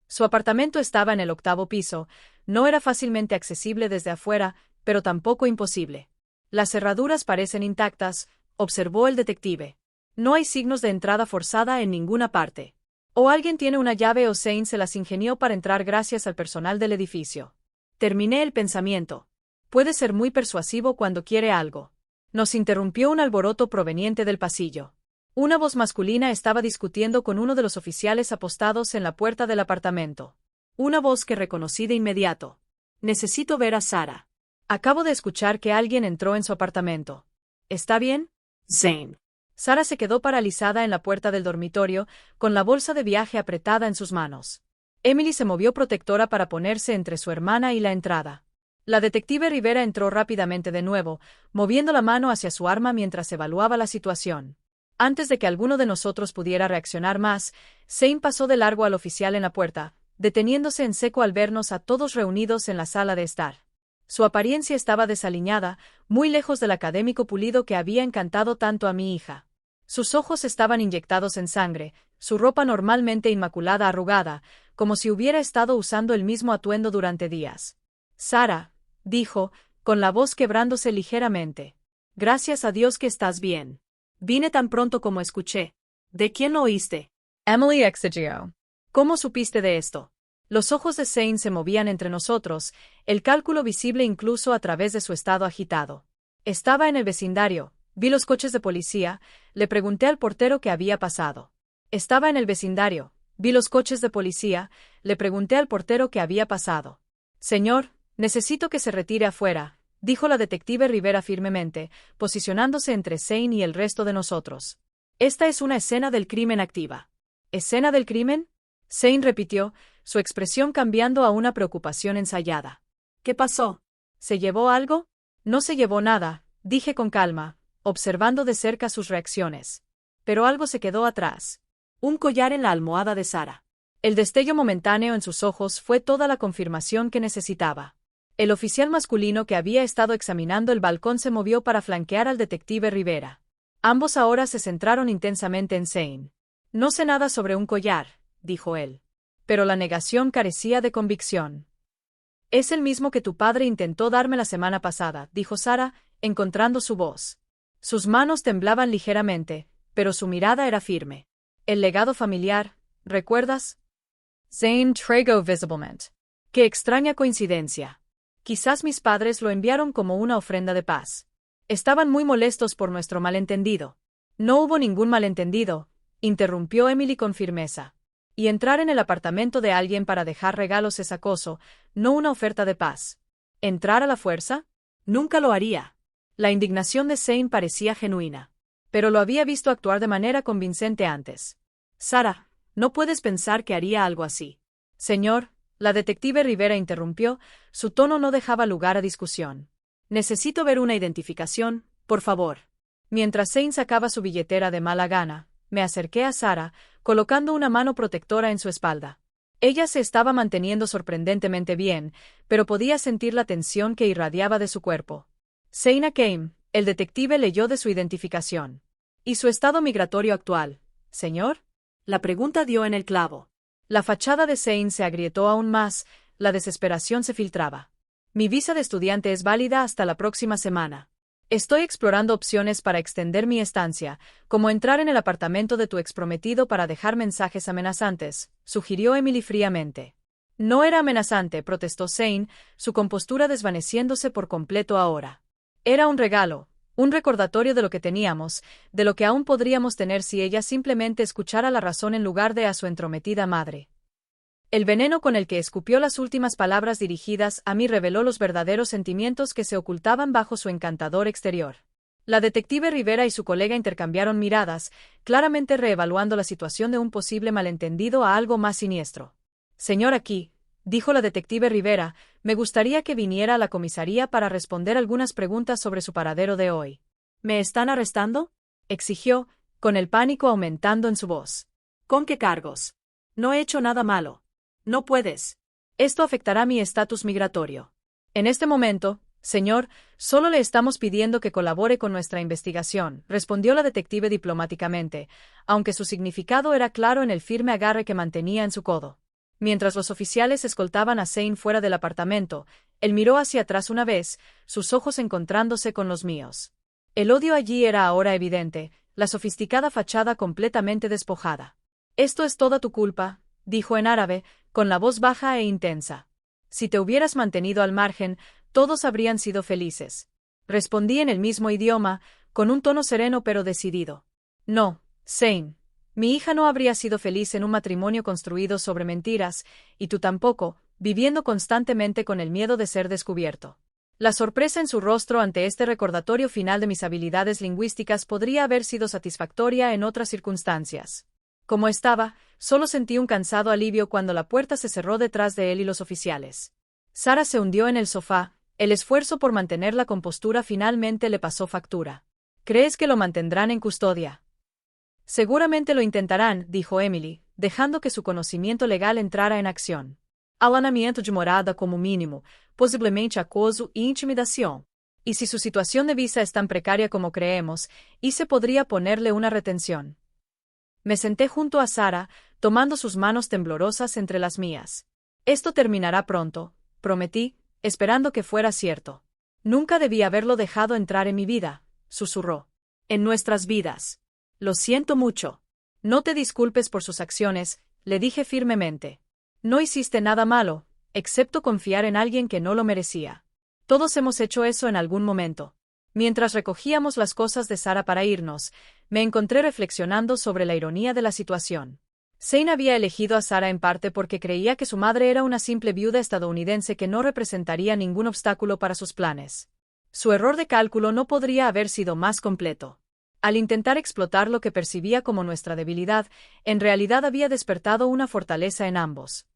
Su apartamento estaba en el 8º piso, no era fácilmente accesible desde afuera, pero tampoco imposible. Las cerraduras parecen intactas, observó el detective. No hay signos de entrada forzada en ninguna parte. O alguien tiene una llave o Zane se las ingenió para entrar gracias al personal del edificio. Terminé el pensamiento. Puede ser muy persuasivo cuando quiere algo. Nos interrumpió un alboroto proveniente del pasillo. Una voz masculina estaba discutiendo con uno de los oficiales apostados en la puerta del apartamento. Una voz que reconocí de inmediato. Necesito ver a Sara. Acabo de escuchar que alguien entró en su apartamento. ¿Está bien?
Zane.
Sara se quedó paralizada en la puerta del dormitorio, con la bolsa de viaje apretada en sus manos. Emily se movió protectora para ponerse entre su hermana y la entrada. La detective Rivera entró rápidamente de nuevo, moviendo la mano hacia su arma mientras evaluaba la situación. Antes de que alguno de nosotros pudiera reaccionar más, Zane pasó de largo al oficial en la puerta, deteniéndose en seco al vernos a todos reunidos en la sala de estar. Su apariencia estaba desaliñada, muy lejos del académico pulido que había encantado tanto a mi hija. Sus ojos estaban inyectados en sangre, su ropa normalmente inmaculada arrugada, como si hubiera estado usando el mismo atuendo durante días. Sara, dijo, con la voz quebrándose ligeramente. Gracias a Dios que estás bien. Vine tan pronto como escuché. ¿De quién lo oíste? Emily Exegio. ¿Cómo supiste de esto? Los ojos de Zane se movían entre nosotros, el cálculo visible incluso a través de su estado agitado. Estaba en el vecindario, vi los coches de policía, le pregunté al portero qué había pasado. Estaba en el vecindario, vi los coches de policía, le pregunté al portero qué había pasado. Señor, necesito que se retire afuera, dijo la detective Rivera firmemente, posicionándose entre Zane y el resto de nosotros. Esta es una escena del crimen activa. ¿Escena del crimen? Zane repitió, su expresión cambiando a una preocupación ensayada. ¿Qué pasó? ¿Se llevó algo? No se llevó nada, dije con calma, observando de cerca sus reacciones. Pero algo se quedó atrás. Un collar en la almohada de Sara. El destello momentáneo en sus ojos fue toda la confirmación que necesitaba. El oficial masculino que había estado examinando el balcón se movió para flanquear al detective Rivera. Ambos ahora se centraron intensamente en Zane. No sé nada sobre un collar, dijo él. Pero la negación carecía de convicción. Es el mismo que tu padre intentó darme la semana pasada, dijo Sarah, encontrando su voz. Sus manos temblaban ligeramente, pero su mirada era firme. El legado familiar, ¿recuerdas? Zane Trago visiblemente. Qué extraña coincidencia. Quizás mis padres lo enviaron como una ofrenda de paz. Estaban muy molestos por nuestro malentendido. No hubo ningún malentendido, interrumpió Emily con firmeza. Y entrar en el apartamento de alguien para dejar regalos es acoso, no una oferta de paz. ¿Entrar a la fuerza? Nunca lo haría. La indignación de Zane parecía genuina. Pero lo había visto actuar de manera convincente antes. Sarah, no puedes pensar que haría algo así. Señor, la detective Rivera interrumpió, su tono no dejaba lugar a discusión. Necesito ver una identificación, por favor. Mientras Zane sacaba su billetera de mala gana, me acerqué a Sarah, colocando una mano protectora en su espalda. Ella se estaba manteniendo sorprendentemente bien, pero podía sentir la tensión que irradiaba de su cuerpo. Zane Kame, el detective leyó de su identificación. ¿Y su estado migratorio actual, señor? La pregunta dio en el clavo. La fachada de Zane se agrietó aún más, la desesperación se filtraba. Mi visa de estudiante es válida hasta la próxima semana. Estoy explorando opciones para extender mi estancia, como entrar en el apartamento de tu exprometido para dejar mensajes amenazantes, sugirió Emily fríamente. No era amenazante, protestó Zane, su compostura desvaneciéndose por completo ahora. Era un regalo, un recordatorio de lo que teníamos, de lo que aún podríamos tener si ella simplemente escuchara la razón en lugar de a su entrometida madre. El veneno con el que escupió las últimas palabras dirigidas a mí reveló los verdaderos sentimientos que se ocultaban bajo su encantador exterior. La detective Rivera y su colega intercambiaron miradas, claramente reevaluando la situación de un posible malentendido a algo más siniestro. Señor aquí, dijo la detective Rivera, me gustaría que viniera a la comisaría para responder algunas preguntas sobre su paradero de hoy. ¿Me están arrestando? Exigió, con el pánico aumentando en su voz. ¿Con qué cargos? No he hecho nada malo. No puedes. Esto afectará mi estatus migratorio. En este momento, señor, solo le estamos pidiendo que colabore con nuestra investigación, respondió la detective diplomáticamente, aunque su significado era claro en el firme agarre que mantenía en su codo. Mientras los oficiales escoltaban a Zane fuera del apartamento, él miró hacia atrás una vez, sus ojos encontrándose con los míos. El odio allí era ahora evidente, la sofisticada fachada completamente despojada. Esto es toda tu culpa, dijo en árabe, con la voz baja e intensa. Si te hubieras mantenido al margen, todos habrían sido felices. Respondí en el mismo idioma, con un tono sereno pero decidido. No, Zane. Mi hija no habría sido feliz en un matrimonio construido sobre mentiras, y tú tampoco, viviendo constantemente con el miedo de ser descubierto. La sorpresa en su rostro ante este recordatorio final de mis habilidades lingüísticas podría haber sido satisfactoria en otras circunstancias. Como estaba, solo sentí un cansado alivio cuando la puerta se cerró detrás de él y los oficiales. Sarah se hundió en el sofá, el esfuerzo por mantener la compostura finalmente le pasó factura. ¿Crees que lo mantendrán en custodia? Seguramente lo intentarán, dijo Emily, dejando que su conocimiento legal entrara en acción. Allanamiento de morada como mínimo, posiblemente acoso e intimidación. Y si su situación de visa es tan precaria como creemos, y se podría ponerle una retención. Me senté junto a Sarah, tomando sus manos temblorosas entre las mías. Esto terminará pronto, prometí, esperando que fuera cierto. Nunca debí haberlo dejado entrar en mi vida, susurró. En nuestras vidas. Lo siento mucho. No te disculpes por sus acciones, le dije firmemente. No hiciste nada malo, excepto confiar en alguien que no lo merecía. Todos hemos hecho eso en algún momento. Mientras recogíamos las cosas de Sarah para irnos, me encontré reflexionando sobre la ironía de la situación. Zane había elegido a Sarah en parte porque creía que su madre era una simple viuda estadounidense que no representaría ningún obstáculo para sus planes. Su error de cálculo no podría haber sido más completo. Al intentar explotar lo que percibía como nuestra debilidad, en realidad había despertado una fortaleza en ambos.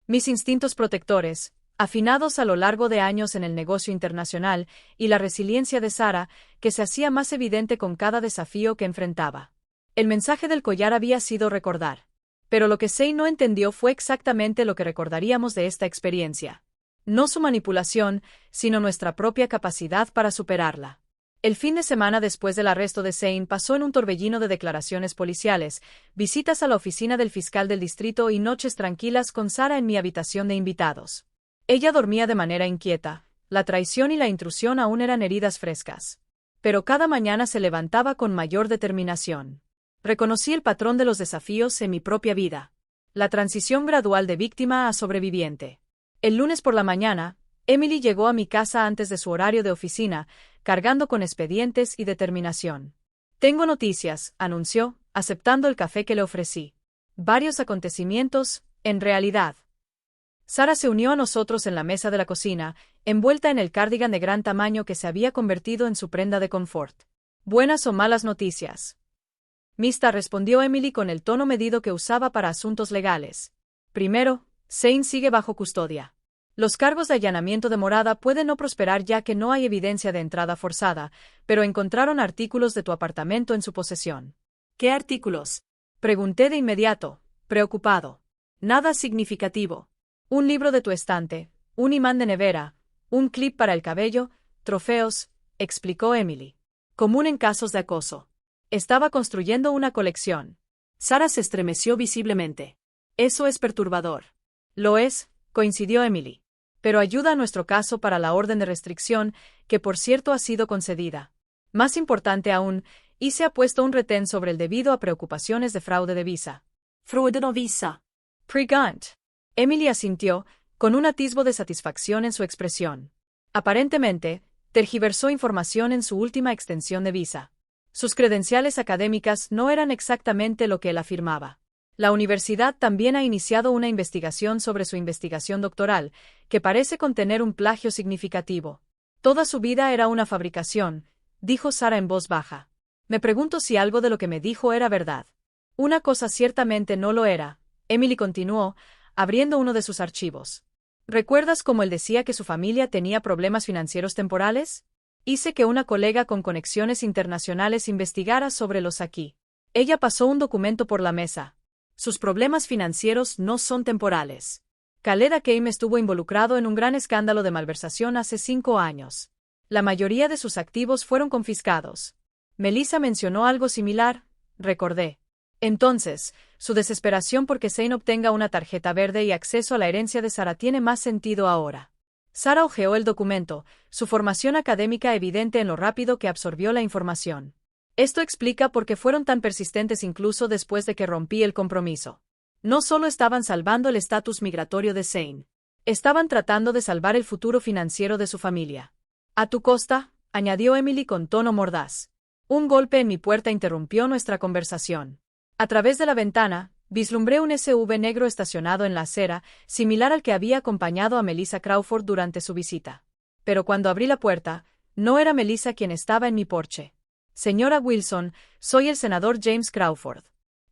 Mis instintos protectores, afinados a lo largo de años en el negocio internacional, y la resiliencia de Sarah, que se hacía más evidente con cada desafío que enfrentaba. El mensaje del collar había sido recordar. Pero lo que Zane no entendió fue exactamente lo que recordaríamos de esta experiencia. No su manipulación, sino nuestra propia capacidad para superarla. El fin de semana después del arresto de Zane pasó en un torbellino de declaraciones policiales, visitas a la oficina del fiscal del distrito y noches tranquilas con Sarah en mi habitación de invitados. Ella dormía de manera inquieta, la traición y la intrusión aún eran heridas frescas. Pero cada mañana se levantaba con mayor determinación. Reconocí el patrón de los desafíos en mi propia vida. La transición gradual de víctima a sobreviviente. El lunes por la mañana, Emily llegó a mi casa antes de su horario de oficina, cargando con expedientes y determinación. Tengo noticias, anunció, aceptando el café que le ofrecí. Varios acontecimientos, en realidad. Sarah se unió a nosotros en la mesa de la cocina, envuelta en el cardigan de gran tamaño que se había convertido en su prenda de confort. ¿Buenas o malas noticias? Mista, respondió Emily con el tono medido que usaba para asuntos legales. Primero, Zane sigue bajo custodia. Los cargos de allanamiento de morada pueden no prosperar ya que no hay evidencia de entrada forzada, pero encontraron artículos de tu apartamento en su posesión.
¿Qué artículos?
Pregunté de inmediato, preocupado. Nada significativo. Un libro de tu estante, un imán de nevera, un clip para el cabello, trofeos, explicó Emily. Común en casos de acoso. Estaba construyendo una colección.
Sarah se estremeció visiblemente.
Eso es perturbador. Lo es, coincidió Emily. Pero ayuda a nuestro caso para la orden de restricción, que por cierto ha sido concedida. Más importante aún, ICE ha puesto un retén sobre el debido a preocupaciones de fraude de visa.
Fraude de visa.
Pregant. Emily asintió, con un atisbo de satisfacción en su expresión. Aparentemente, tergiversó información en su última extensión de visa. Sus credenciales académicas no eran exactamente lo que él afirmaba. La universidad también ha iniciado una investigación sobre su investigación doctoral, que parece contener un plagio significativo. Toda su vida era una fabricación, dijo Sarah en voz baja. Me pregunto si algo de lo que me dijo era verdad. Una cosa ciertamente no lo era, Emily continuó, abriendo uno de sus archivos. ¿Recuerdas cómo él decía que su familia tenía problemas financieros temporales? Hice que una colega con conexiones internacionales investigara sobre los aquí. Ella pasó un documento por la mesa. Sus problemas financieros no son temporales. Khaled Hakeem estuvo involucrado en un gran escándalo de malversación hace 5 años. La mayoría de sus activos fueron confiscados. Melissa mencionó algo similar, recordé. Entonces, su desesperación porque Zane obtenga una tarjeta verde y acceso a la herencia de Sarah tiene más sentido ahora. Sarah hojeó el documento, su formación académica evidente en lo rápido que absorbió la información. Esto explica por qué fueron tan persistentes incluso después de que rompí el compromiso. No solo estaban salvando el estatus migratorio de Zane. Estaban tratando de salvar el futuro financiero de su familia. A tu costa, añadió Emily con tono mordaz. Un golpe en mi puerta interrumpió nuestra conversación. A través de la ventana, vislumbré un SUV negro estacionado en la acera, similar al que había acompañado a Melissa Crawford durante su visita. Pero cuando abrí la puerta, no era Melissa quien estaba en mi porche. Señora Wilson, soy el senador James Crawford.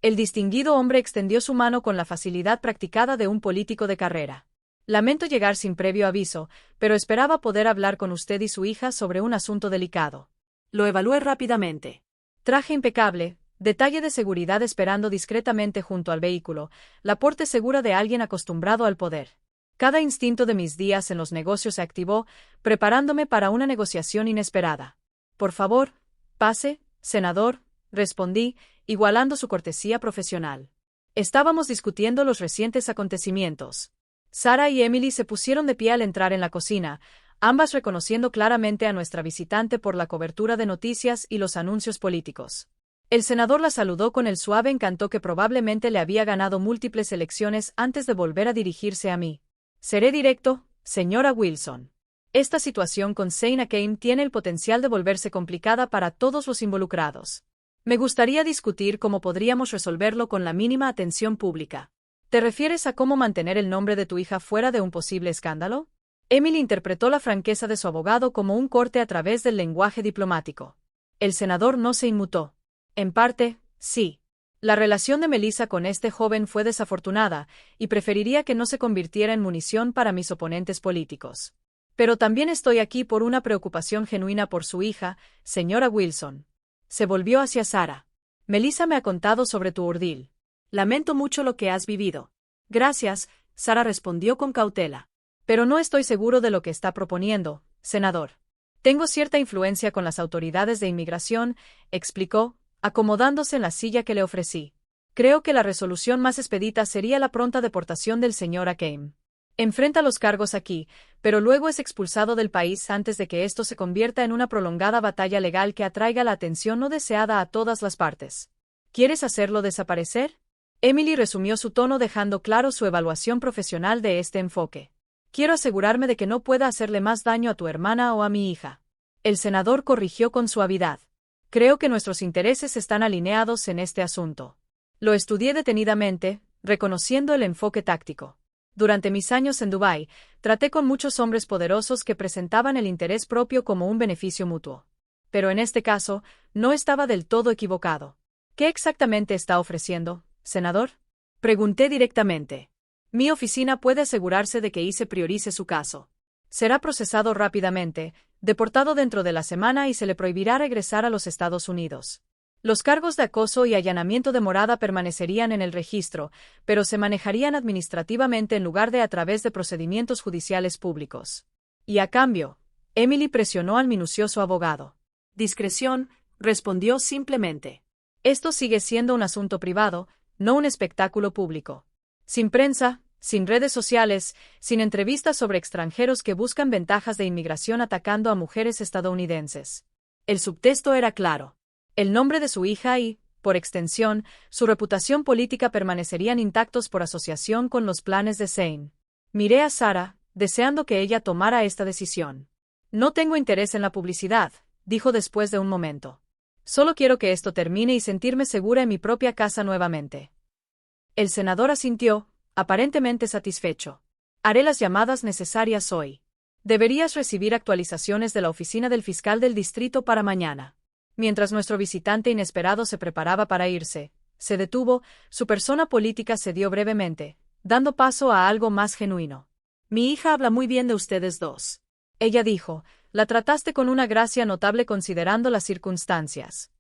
El distinguido hombre extendió su mano con la facilidad practicada de un político de carrera. Lamento llegar sin previo aviso, pero esperaba poder hablar con usted y su hija sobre un asunto delicado.
Lo evalué rápidamente.
Traje impecable, detalle de seguridad esperando discretamente junto al vehículo, la porte segura de alguien acostumbrado al poder. Cada instinto de mis días en los negocios se activó, preparándome para una negociación inesperada. Por favor, pase, senador, respondí, igualando su cortesía profesional. Estábamos discutiendo los recientes acontecimientos. Sarah y Emily se pusieron de pie al entrar en la cocina, ambas reconociendo claramente a nuestra visitante por la cobertura de noticias y los anuncios políticos. El senador la saludó con el suave encanto que probablemente le había ganado múltiples elecciones antes de volver a dirigirse a mí. Seré directo, señora Wilson. Esta situación con Zane Hakeem tiene el potencial de volverse complicada para todos los involucrados. Me gustaría discutir cómo podríamos resolverlo con la mínima atención pública. ¿Te refieres a cómo mantener el nombre de tu hija fuera de un posible escándalo? Emily interpretó la franqueza de su abogado como un corte a través del lenguaje diplomático. El senador no se inmutó. En parte, sí. La relación de Melissa con este joven fue desafortunada, y preferiría que no se convirtiera en munición para mis oponentes políticos. Pero también estoy aquí por una preocupación genuina por su hija, señora Wilson. Se volvió hacia Sarah. Melissa me ha contado sobre tu urdil.
Lamento mucho lo que has vivido. Gracias, Sara respondió con cautela.
Pero no estoy seguro de lo que está proponiendo, senador. Tengo cierta influencia con las autoridades de inmigración, explicó, acomodándose en la silla que le ofrecí. Creo que la resolución más expedita sería la pronta deportación del señor Hakeem. Enfrenta los cargos aquí, pero luego es expulsado del país antes de que esto se convierta en una prolongada batalla legal que atraiga la atención no deseada a todas las partes. ¿Quieres hacerlo desaparecer? Emily resumió su tono dejando claro su evaluación profesional de este enfoque. Quiero asegurarme de que no pueda hacerle más daño a tu hermana o a mi hija. El senador corrigió con suavidad. Creo que nuestros intereses están alineados en este asunto. Lo estudié detenidamente, reconociendo el enfoque táctico. Durante mis años en Dubái, traté con muchos hombres poderosos que presentaban el interés propio como un beneficio mutuo. Pero en este caso, no estaba del todo equivocado. ¿Qué exactamente está ofreciendo, senador? Pregunté directamente. Mi oficina puede asegurarse de que ICE priorice su caso. Será procesado rápidamente, deportado dentro de la semana y se le prohibirá regresar a los Estados Unidos. Los cargos de acoso y allanamiento de morada permanecerían en el registro, pero se manejarían administrativamente en lugar de a través de procedimientos judiciales públicos. Y a cambio, Emily presionó al minucioso abogado.
Discreción, respondió simplemente.
Esto sigue siendo un asunto privado, no un espectáculo público. Sin prensa, sin redes sociales, sin entrevistas sobre extranjeros que buscan ventajas de inmigración atacando a mujeres estadounidenses. El subtexto era claro. El nombre de su hija y, por extensión, su reputación política permanecerían intactos por asociación con los planes de Zane. Miré a Sara, deseando que ella tomara esta decisión. No tengo interés en la publicidad, dijo después de un momento. Solo quiero que esto termine y sentirme segura en mi propia casa nuevamente. El senador asintió, aparentemente satisfecho. Haré las llamadas necesarias hoy. Deberías recibir actualizaciones de la oficina del fiscal del distrito para mañana. Mientras nuestro visitante inesperado se preparaba para irse, se detuvo, su persona política cedió brevemente, dando paso a algo más genuino. Mi hija habla muy bien de ustedes dos. Ella dijo, la trataste con una gracia notable considerando las circunstancias.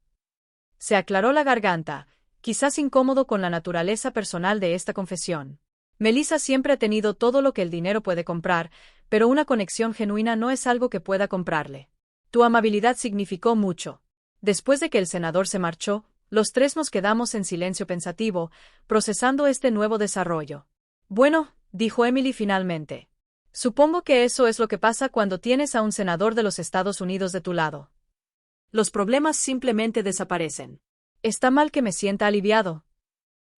Se aclaró la garganta, quizás incómodo con la naturaleza personal de esta confesión. Melissa siempre ha tenido todo lo que el dinero puede comprar, pero una conexión genuina no es algo que pueda comprarle. Tu amabilidad significó mucho. Después de que el senador se marchó, los tres nos quedamos en silencio pensativo, procesando este nuevo desarrollo. Bueno, dijo Emily finalmente. Supongo que eso es lo que pasa cuando tienes a un senador de los Estados Unidos de tu lado.
Los problemas simplemente desaparecen.
¿Está mal que me sienta aliviado?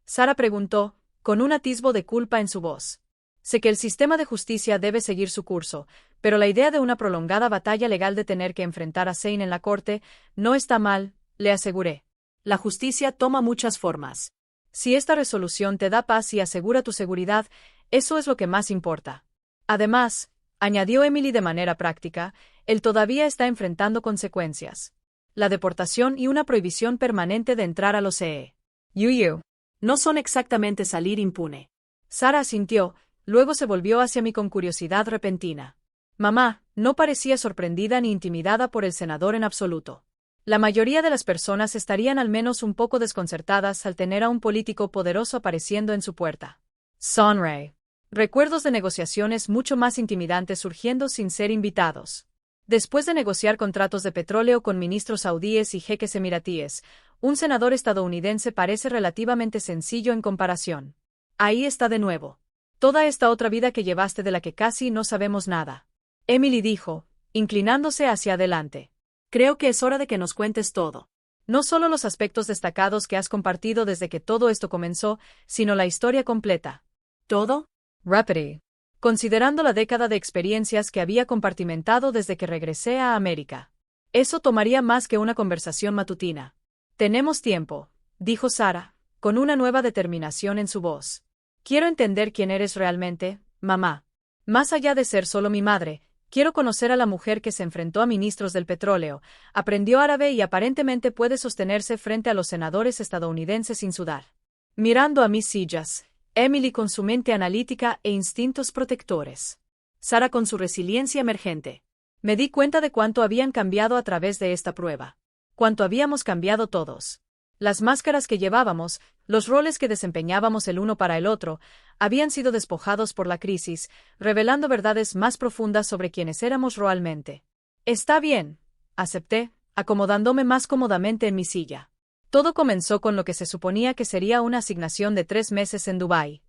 Sara preguntó, con un atisbo de culpa en su voz. Sé que el sistema de justicia debe seguir su curso, pero la idea de una prolongada batalla legal de tener que enfrentar a Zane en la corte no está mal, le aseguré.
La justicia toma muchas formas.
Si esta resolución te da paz y asegura tu seguridad, eso es lo que más importa. Además, añadió Emily de manera práctica, él todavía está enfrentando consecuencias. La deportación y una prohibición permanente de entrar a los EU.
No son exactamente salir impune.
Sara asintió, luego se volvió hacia mí con curiosidad repentina. Mamá, no parecía sorprendida ni intimidada por el senador en absoluto. La mayoría de las personas estarían al menos un poco desconcertadas al tener a un político poderoso apareciendo en su puerta. Sonreí. Recuerdos de negociaciones mucho más intimidantes surgiendo sin ser invitados. Después de negociar contratos de petróleo con ministros saudíes y jeques emiratíes, un senador estadounidense parece relativamente sencillo en comparación. Ahí está de nuevo. Toda esta otra vida que llevaste de la que casi no sabemos nada. Emily dijo, inclinándose hacia adelante.
Creo que es hora de que nos cuentes todo.
No solo los aspectos destacados que has compartido desde que todo esto comenzó, sino la historia completa.
¿Todo?
Rapidly. Considerando la década de experiencias que había compartimentado desde que regresé a América. Eso tomaría más que una conversación matutina. Tenemos tiempo, dijo Sara, con una nueva determinación en su voz. Quiero entender quién eres realmente, mamá. Más allá de ser solo mi madre, quiero conocer a la mujer que se enfrentó a ministros del petróleo, aprendió árabe y aparentemente puede sostenerse frente a los senadores estadounidenses sin sudar. Mirando a mis sillas, Emily con su mente analítica e instintos protectores. Sara con su resiliencia emergente. Me di cuenta de cuánto habían cambiado a través de esta prueba. Cuánto habíamos cambiado todos. Las máscaras que llevábamos, los roles que desempeñábamos el uno para el otro, habían sido despojados por la crisis, revelando verdades más profundas sobre quienes éramos realmente. Está bien, acepté, acomodándome más cómodamente en mi silla. Todo comenzó con lo que se suponía que sería una asignación de 3 meses en Dubái.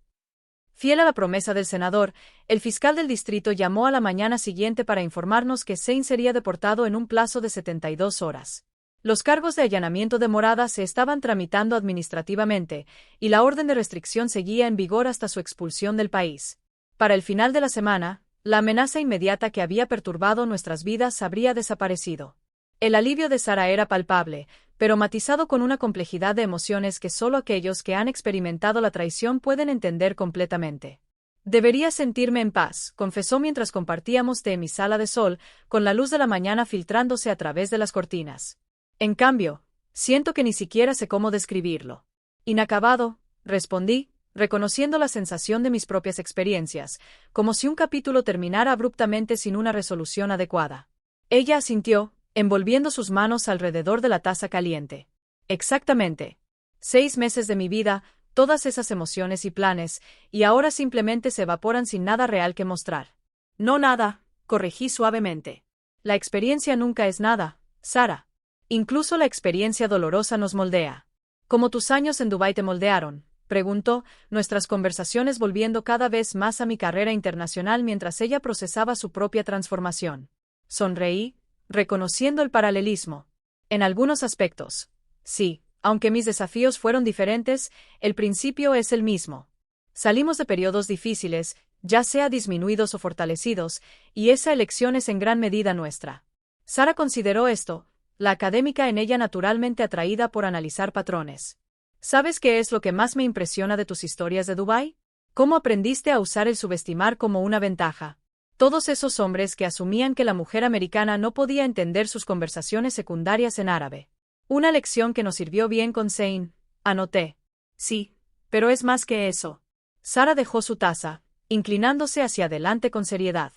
Fiel a la promesa del senador, el fiscal del distrito llamó a la mañana siguiente para informarnos que Zane sería deportado en un plazo de 72 horas. Los cargos de allanamiento de morada se estaban tramitando administrativamente, y la orden de restricción seguía en vigor hasta su expulsión del país. Para el final de la semana, la amenaza inmediata que había perturbado nuestras vidas habría desaparecido. El alivio de Sara era palpable, pero matizado con una complejidad de emociones que solo aquellos que han experimentado la traición pueden entender completamente. Debería sentirme en paz, confesó mientras compartíamos té en mi sala de sol, con la luz de la mañana filtrándose a través de las cortinas. En cambio, siento que ni siquiera sé cómo describirlo. Inacabado, respondí, reconociendo la sensación de mis propias experiencias, como si un capítulo terminara abruptamente sin una resolución adecuada. Ella asintió, envolviendo sus manos alrededor de la taza caliente. Exactamente. 6 meses de mi vida, todas esas emociones y planes, y ahora simplemente se evaporan sin nada real que mostrar. No nada, corregí suavemente. La experiencia nunca es nada, Sara. Incluso la experiencia dolorosa nos moldea. ¿Cómo tus años en Dubái te moldearon?, preguntó, nuestras conversaciones volviendo cada vez más a mi carrera internacional mientras ella procesaba su propia transformación. Sonreí, reconociendo el paralelismo. En algunos aspectos. Sí, aunque mis desafíos fueron diferentes, el principio es el mismo. Salimos de periodos difíciles, ya sea disminuidos o fortalecidos, y esa elección es en gran medida nuestra. Sara consideró esto, la académica en ella naturalmente atraída por analizar patrones. ¿Sabes qué es lo que más me impresiona de tus historias de Dubái? ¿Cómo aprendiste a usar el subestimar como una ventaja? Todos esos hombres que asumían que la mujer americana no podía entender sus conversaciones secundarias en árabe. Una lección que nos sirvió bien con Zane, anoté. Sí, pero es más que eso. Sara dejó su taza, inclinándose hacia adelante con seriedad.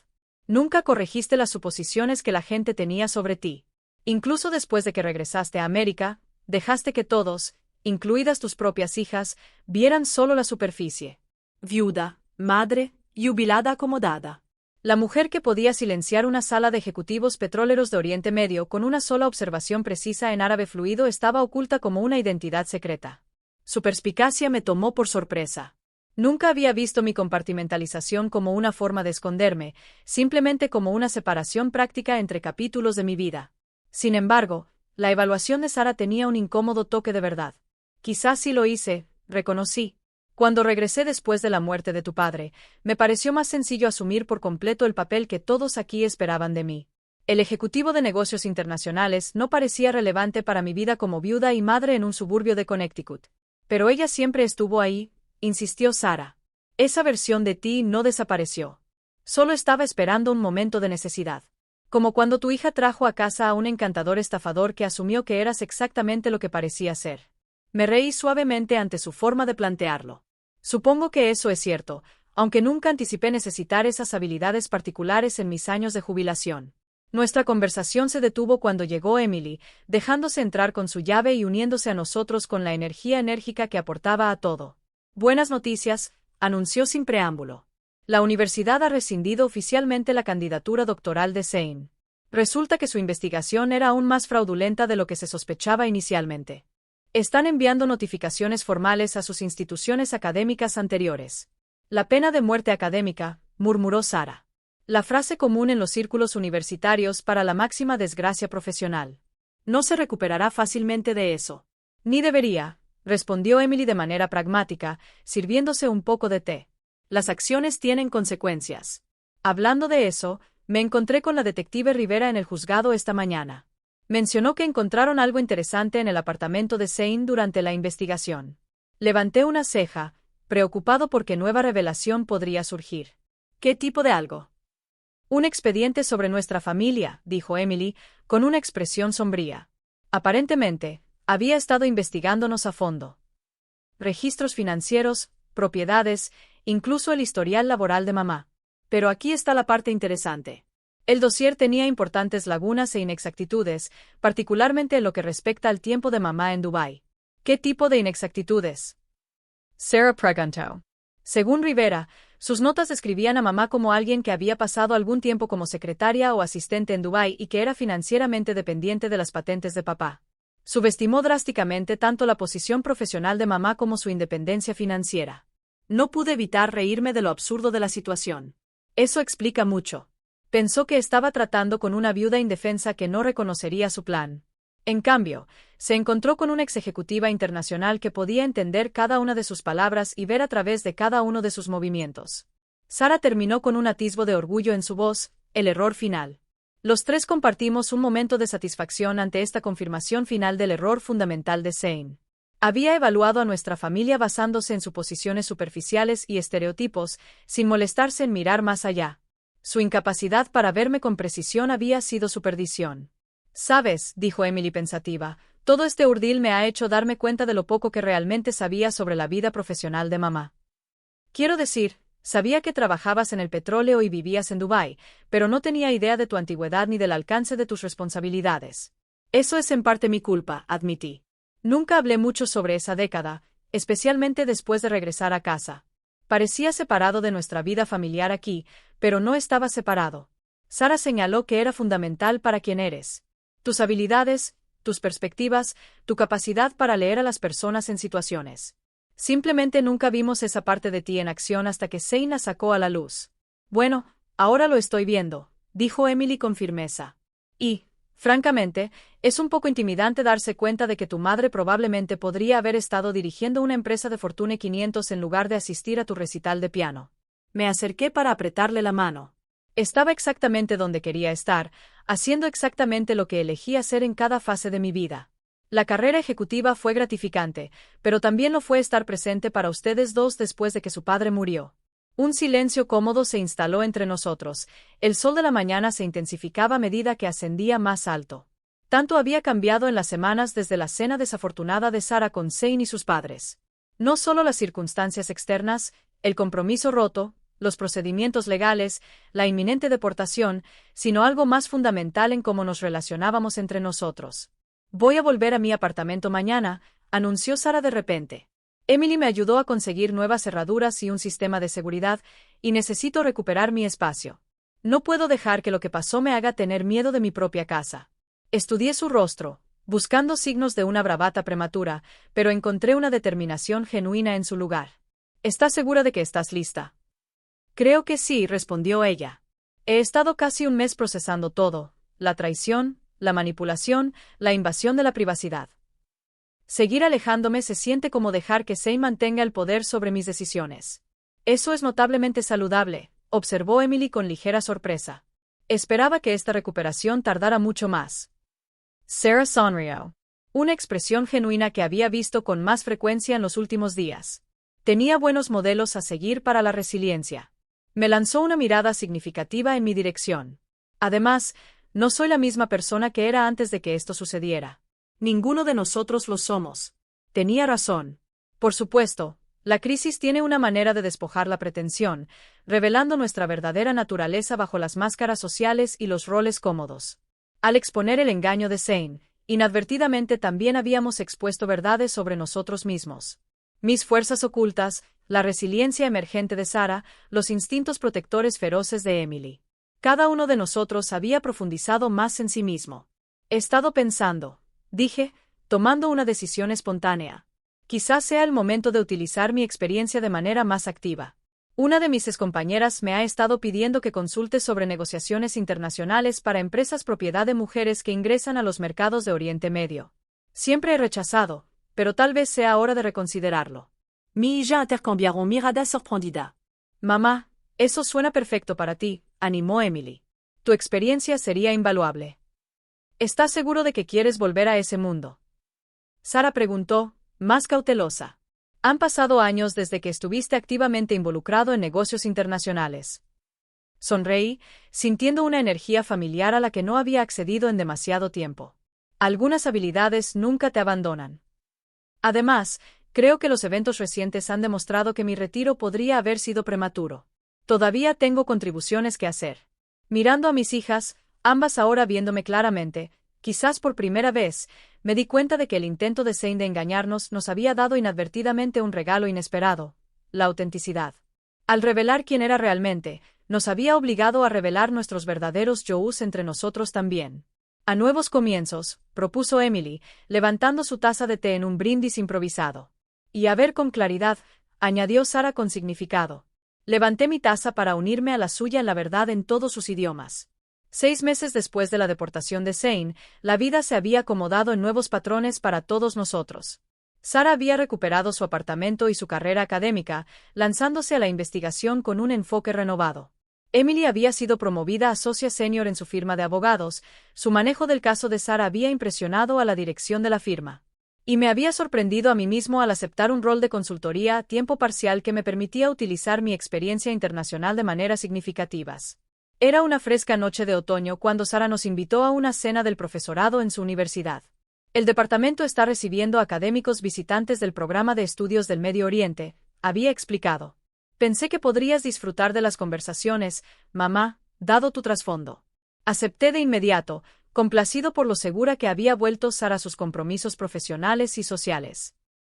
Nunca corregiste las suposiciones que la gente tenía sobre ti. Incluso después de que regresaste a América, dejaste que todos, incluidas tus propias hijas, vieran solo la superficie. Viuda, madre, jubilada acomodada. La mujer que podía silenciar una sala de ejecutivos petroleros de Oriente Medio con una sola observación precisa en árabe fluido estaba oculta como una identidad secreta. Su perspicacia me tomó por sorpresa. Nunca había visto mi compartimentalización como una forma de esconderme, simplemente como una separación práctica entre capítulos de mi vida. Sin embargo, la evaluación de Sara tenía un incómodo toque de verdad. Quizás sí lo hice, reconocí. Cuando regresé después de la muerte de tu padre, me pareció más sencillo asumir por completo el papel que todos aquí esperaban de mí. El ejecutivo de negocios internacionales no parecía relevante para mi vida como viuda y madre en un suburbio de Connecticut. Pero ella siempre estuvo ahí, insistió Sara. Esa versión de ti no desapareció. Solo estaba esperando un momento de necesidad. Como cuando tu hija trajo a casa a un encantador estafador que asumió que eras exactamente lo que parecía ser. Me reí suavemente ante su forma de plantearlo. Supongo que eso es cierto, aunque nunca anticipé necesitar esas habilidades particulares en mis años de jubilación. Nuestra conversación se detuvo cuando llegó Emily, dejándose entrar con su llave y uniéndose a nosotros con la energía enérgica que aportaba a todo. Buenas noticias, anunció sin preámbulo. La universidad ha rescindido oficialmente la candidatura doctoral de Zane. Resulta que su investigación era aún más fraudulenta de lo que se sospechaba inicialmente. Están enviando notificaciones formales a sus instituciones académicas anteriores. La pena de muerte académica, murmuró Sara. La frase común en los círculos universitarios para la máxima desgracia profesional. No se recuperará fácilmente de eso. Ni debería, respondió Emily de manera pragmática, sirviéndose un poco de té. Las acciones tienen consecuencias. Hablando de eso, me encontré con la detective Rivera en el juzgado esta mañana. Mencionó que encontraron algo interesante en el apartamento de Zane durante la investigación. Levanté una ceja, preocupado porque nueva revelación podría surgir. ¿Qué tipo de algo? Un expediente sobre nuestra familia, dijo Emily, con una expresión sombría. Aparentemente, había estado investigándonos a fondo. Registros financieros, propiedades, incluso el historial laboral de mamá. Pero aquí está la parte interesante. El dossier tenía importantes lagunas e inexactitudes, particularmente en lo que respecta al tiempo de mamá en Dubái. ¿Qué tipo de inexactitudes? Sarah preguntó. Según Rivera, sus notas describían a mamá como alguien que había pasado algún tiempo como secretaria o asistente en Dubái y que era financieramente dependiente de las patentes de papá. Subestimó drásticamente tanto la posición profesional de mamá como su independencia financiera. No pude evitar reírme de lo absurdo de la situación. Eso explica mucho. Pensó que estaba tratando con una viuda indefensa que no reconocería su plan. En cambio, se encontró con una ex ejecutiva internacional que podía entender cada una de sus palabras y ver a través de cada uno de sus movimientos. Sarah terminó con un atisbo de orgullo en su voz, el error final. Los tres compartimos un momento de satisfacción ante esta confirmación final del error fundamental de Zane. Había evaluado a nuestra familia basándose en suposiciones superficiales y estereotipos, sin molestarse en mirar más allá. Su incapacidad para verme con precisión había sido su perdición. «Sabes», dijo Emily pensativa, «todo este urdil me ha hecho darme cuenta de lo poco que realmente sabía sobre la vida profesional de mamá. Quiero decir, sabía que trabajabas en el petróleo y vivías en Dubái, pero no tenía idea de tu antigüedad ni del alcance de tus responsabilidades. Eso es en parte mi culpa», admití. Nunca hablé mucho sobre esa década, especialmente después de regresar a casa. Parecía separado de nuestra vida familiar aquí, pero no estaba separado. Sarah señaló que era fundamental para quien eres. Tus habilidades, tus perspectivas, tu capacidad para leer a las personas en situaciones. Simplemente nunca vimos esa parte de ti en acción hasta que Zane la sacó a la luz. «Bueno, ahora lo estoy viendo», dijo Emily con firmeza. «Y, francamente, es un poco intimidante darse cuenta de que tu madre probablemente podría haber estado dirigiendo una empresa de Fortune 500 en lugar de asistir a tu recital de piano». Me acerqué para apretarle la mano. Estaba exactamente donde quería estar, haciendo exactamente lo que elegí hacer en cada fase de mi vida. La carrera ejecutiva fue gratificante, pero también lo fue estar presente para ustedes dos después de que su padre murió. Un silencio cómodo se instaló entre nosotros. El sol de la mañana se intensificaba a medida que ascendía más alto. Tanto había cambiado en las semanas desde la cena desafortunada de Sarah con Zane y sus padres. No solo las circunstancias externas, el compromiso roto, los procedimientos legales, la inminente deportación, sino algo más fundamental en cómo nos relacionábamos entre nosotros. «Voy a volver a mi apartamento mañana», anunció Sarah de repente. «Emily me ayudó a conseguir nuevas cerraduras y un sistema de seguridad, y necesito recuperar mi espacio. No puedo dejar que lo que pasó me haga tener miedo de mi propia casa». Estudié su rostro, buscando signos de una bravata prematura, pero encontré una determinación genuina en su lugar. «¿Estás segura de que estás lista?» «Creo que sí», respondió ella. «He estado casi un mes procesando todo, la traición, la manipulación, la invasión de la privacidad. Seguir alejándome se siente como dejar que Zane mantenga el poder sobre mis decisiones». «Eso es notablemente saludable», observó Emily con ligera sorpresa. Esperaba que esta recuperación tardara mucho más. Sarah sonrió. Una expresión genuina que había visto con más frecuencia en los últimos días. Tenía buenos modelos a seguir para la resiliencia. Me lanzó una mirada significativa en mi dirección. «Además, no soy la misma persona que era antes de que esto sucediera. Ninguno de nosotros lo somos». Tenía razón. Por supuesto, la crisis tiene una manera de despojar la pretensión, revelando nuestra verdadera naturaleza bajo las máscaras sociales y los roles cómodos. Al exponer el engaño de Zane, inadvertidamente también habíamos expuesto verdades sobre nosotros mismos. Mis fuerzas ocultas, la resiliencia emergente de Sarah, los instintos protectores feroces de Emily. Cada uno de nosotros había profundizado más en sí mismo. «He estado pensando», dije, tomando una decisión espontánea. «Quizás sea el momento de utilizar mi experiencia de manera más activa. Una de mis excompañeras me ha estado pidiendo que consulte sobre negociaciones internacionales para empresas propiedad de mujeres que ingresan a los mercados de Oriente Medio. Siempre he rechazado, pero tal vez sea hora de reconsiderarlo». Mi hija intercambiaron miradas sorprendidas. «Mamá, eso suena perfecto para ti», animó Emily. «Tu experiencia sería invaluable». «¿Estás seguro de que quieres volver a ese mundo?», Sarah preguntó, más cautelosa. «Han pasado años desde que estuviste activamente involucrado en negocios internacionales». Sonreí, sintiendo una energía familiar a la que no había accedido en demasiado tiempo. «Algunas habilidades nunca te abandonan. Además, creo que los eventos recientes han demostrado que mi retiro podría haber sido prematuro. Todavía tengo contribuciones que hacer». Mirando a mis hijas, ambas ahora viéndome claramente, quizás por primera vez, me di cuenta de que el intento de Zane de engañarnos nos había dado inadvertidamente un regalo inesperado: la autenticidad. Al revelar quién era realmente, nos había obligado a revelar nuestros verdaderos yo's entre nosotros también. A nuevos comienzos, propuso Emily, levantando su taza de té en un brindis improvisado. Y a ver con claridad, añadió Sarah con significado. Levanté mi taza para unirme a la suya en la verdad en todos sus idiomas. 6 meses después de la deportación de Zane, la vida se había acomodado en nuevos patrones para todos nosotros. Sarah había recuperado su apartamento y su carrera académica, lanzándose a la investigación con un enfoque renovado. Emily había sido promovida a socia senior en su firma de abogados. Su manejo del caso de Sarah había impresionado a la dirección de la firma. Y me había sorprendido a mí mismo al aceptar un rol de consultoría a tiempo parcial que me permitía utilizar mi experiencia internacional de maneras significativas. Era una fresca noche de otoño cuando Sarah nos invitó a una cena del profesorado en su universidad. El departamento está recibiendo académicos visitantes del programa de estudios del Medio Oriente, había explicado. Pensé que podrías disfrutar de las conversaciones, mamá, dado tu trasfondo. Acepté de inmediato, complacido por lo segura que había vuelto Sarah a sus compromisos profesionales y sociales.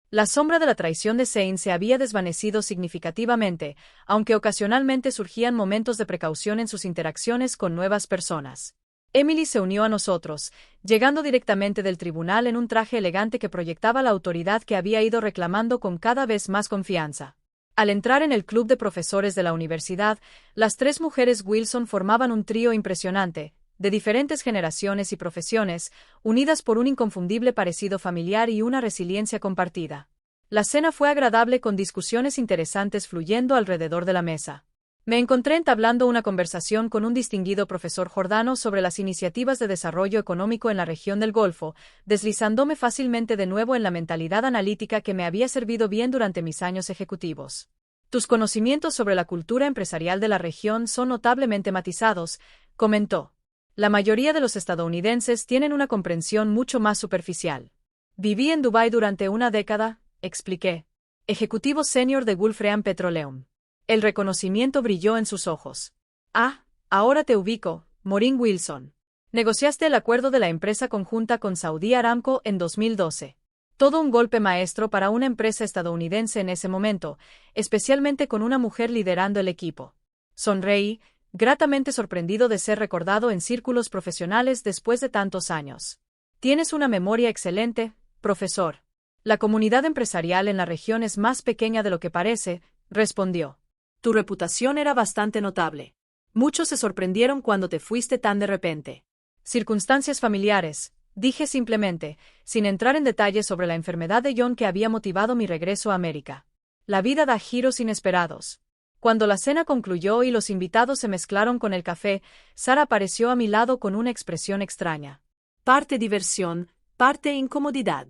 La sombra de la traición de Zane se había desvanecido significativamente, aunque ocasionalmente surgían momentos de precaución en sus interacciones con nuevas personas. Emily se unió a nosotros, llegando directamente del tribunal en un traje elegante que proyectaba la autoridad que había ido reclamando con cada vez más confianza. Al entrar en el club de profesores de la universidad, las 3 mujeres Wilson formaban un trío impresionante, de diferentes generaciones y profesiones, unidas por un inconfundible parecido familiar y una resiliencia compartida. La cena fue agradable con discusiones interesantes fluyendo alrededor de la mesa. Me encontré entablando una conversación con un distinguido profesor jordano sobre las iniciativas de desarrollo económico en la región del Golfo, deslizándome fácilmente de nuevo en la mentalidad analítica que me había servido bien durante mis años ejecutivos. Tus conocimientos sobre la cultura empresarial de la región son notablemente matizados, comentó. La mayoría de los estadounidenses tienen una comprensión mucho más superficial. Viví en Dubái durante una década, expliqué. Ejecutivo senior de Gulfstream Petroleum. El reconocimiento brilló en sus ojos. Ah, ahora te ubico, Maureen Wilson. Negociaste el acuerdo de la empresa conjunta con Saudi Aramco en 2012. Todo un golpe maestro para una empresa estadounidense en ese momento, especialmente con una mujer liderando el equipo. Sonreí, gratamente sorprendido de ser recordado en círculos profesionales después de tantos años. Tienes una memoria excelente, profesor. La comunidad empresarial en la región es más pequeña de lo que parece, respondió. Tu reputación era bastante notable. Muchos se sorprendieron cuando te fuiste tan de repente. Circunstancias familiares, dije simplemente, sin entrar en detalles sobre la enfermedad de John que había motivado mi regreso a América. La vida da giros inesperados. Cuando la cena concluyó y los invitados se mezclaron con el café, Sarah apareció a mi lado con una expresión extraña. Parte diversión, parte incomodidad.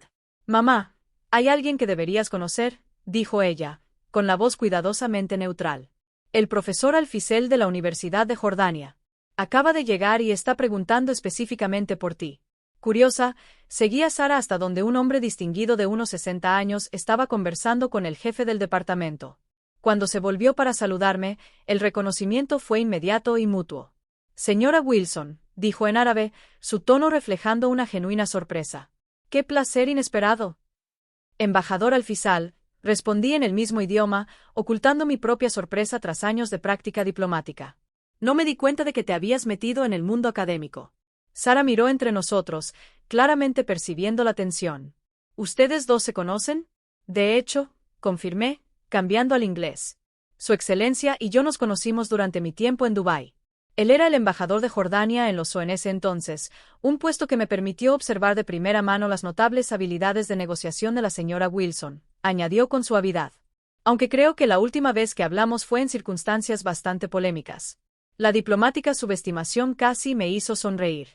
Mamá, hay alguien que deberías conocer, dijo ella, con la voz cuidadosamente neutral. El profesor Alfisel de la Universidad de Jordania. Acaba de llegar y está preguntando específicamente por ti. Curiosa, seguí a Sarah hasta donde un hombre distinguido de unos 60 años estaba conversando con el jefe del departamento. Cuando se volvió para saludarme, el reconocimiento fue inmediato y mutuo. Señora Wilson, dijo en árabe, su tono reflejando una genuina sorpresa. ¡Qué placer inesperado! Embajador Alfisal, respondí en el mismo idioma, ocultando mi propia sorpresa tras años de práctica diplomática. No me di cuenta de que te habías metido en el mundo académico. Sarah miró entre nosotros, claramente percibiendo la tensión. ¿Ustedes dos se conocen? De hecho, confirmé, cambiando al inglés. Su Excelencia y yo nos conocimos durante mi tiempo en Dubái. Él era el embajador de Jordania en los ONS entonces, un puesto que me permitió observar de primera mano las notables habilidades de negociación de la señora Wilson, añadió con suavidad. Aunque creo que la última vez que hablamos fue en circunstancias bastante polémicas. La diplomática subestimación casi me hizo sonreír.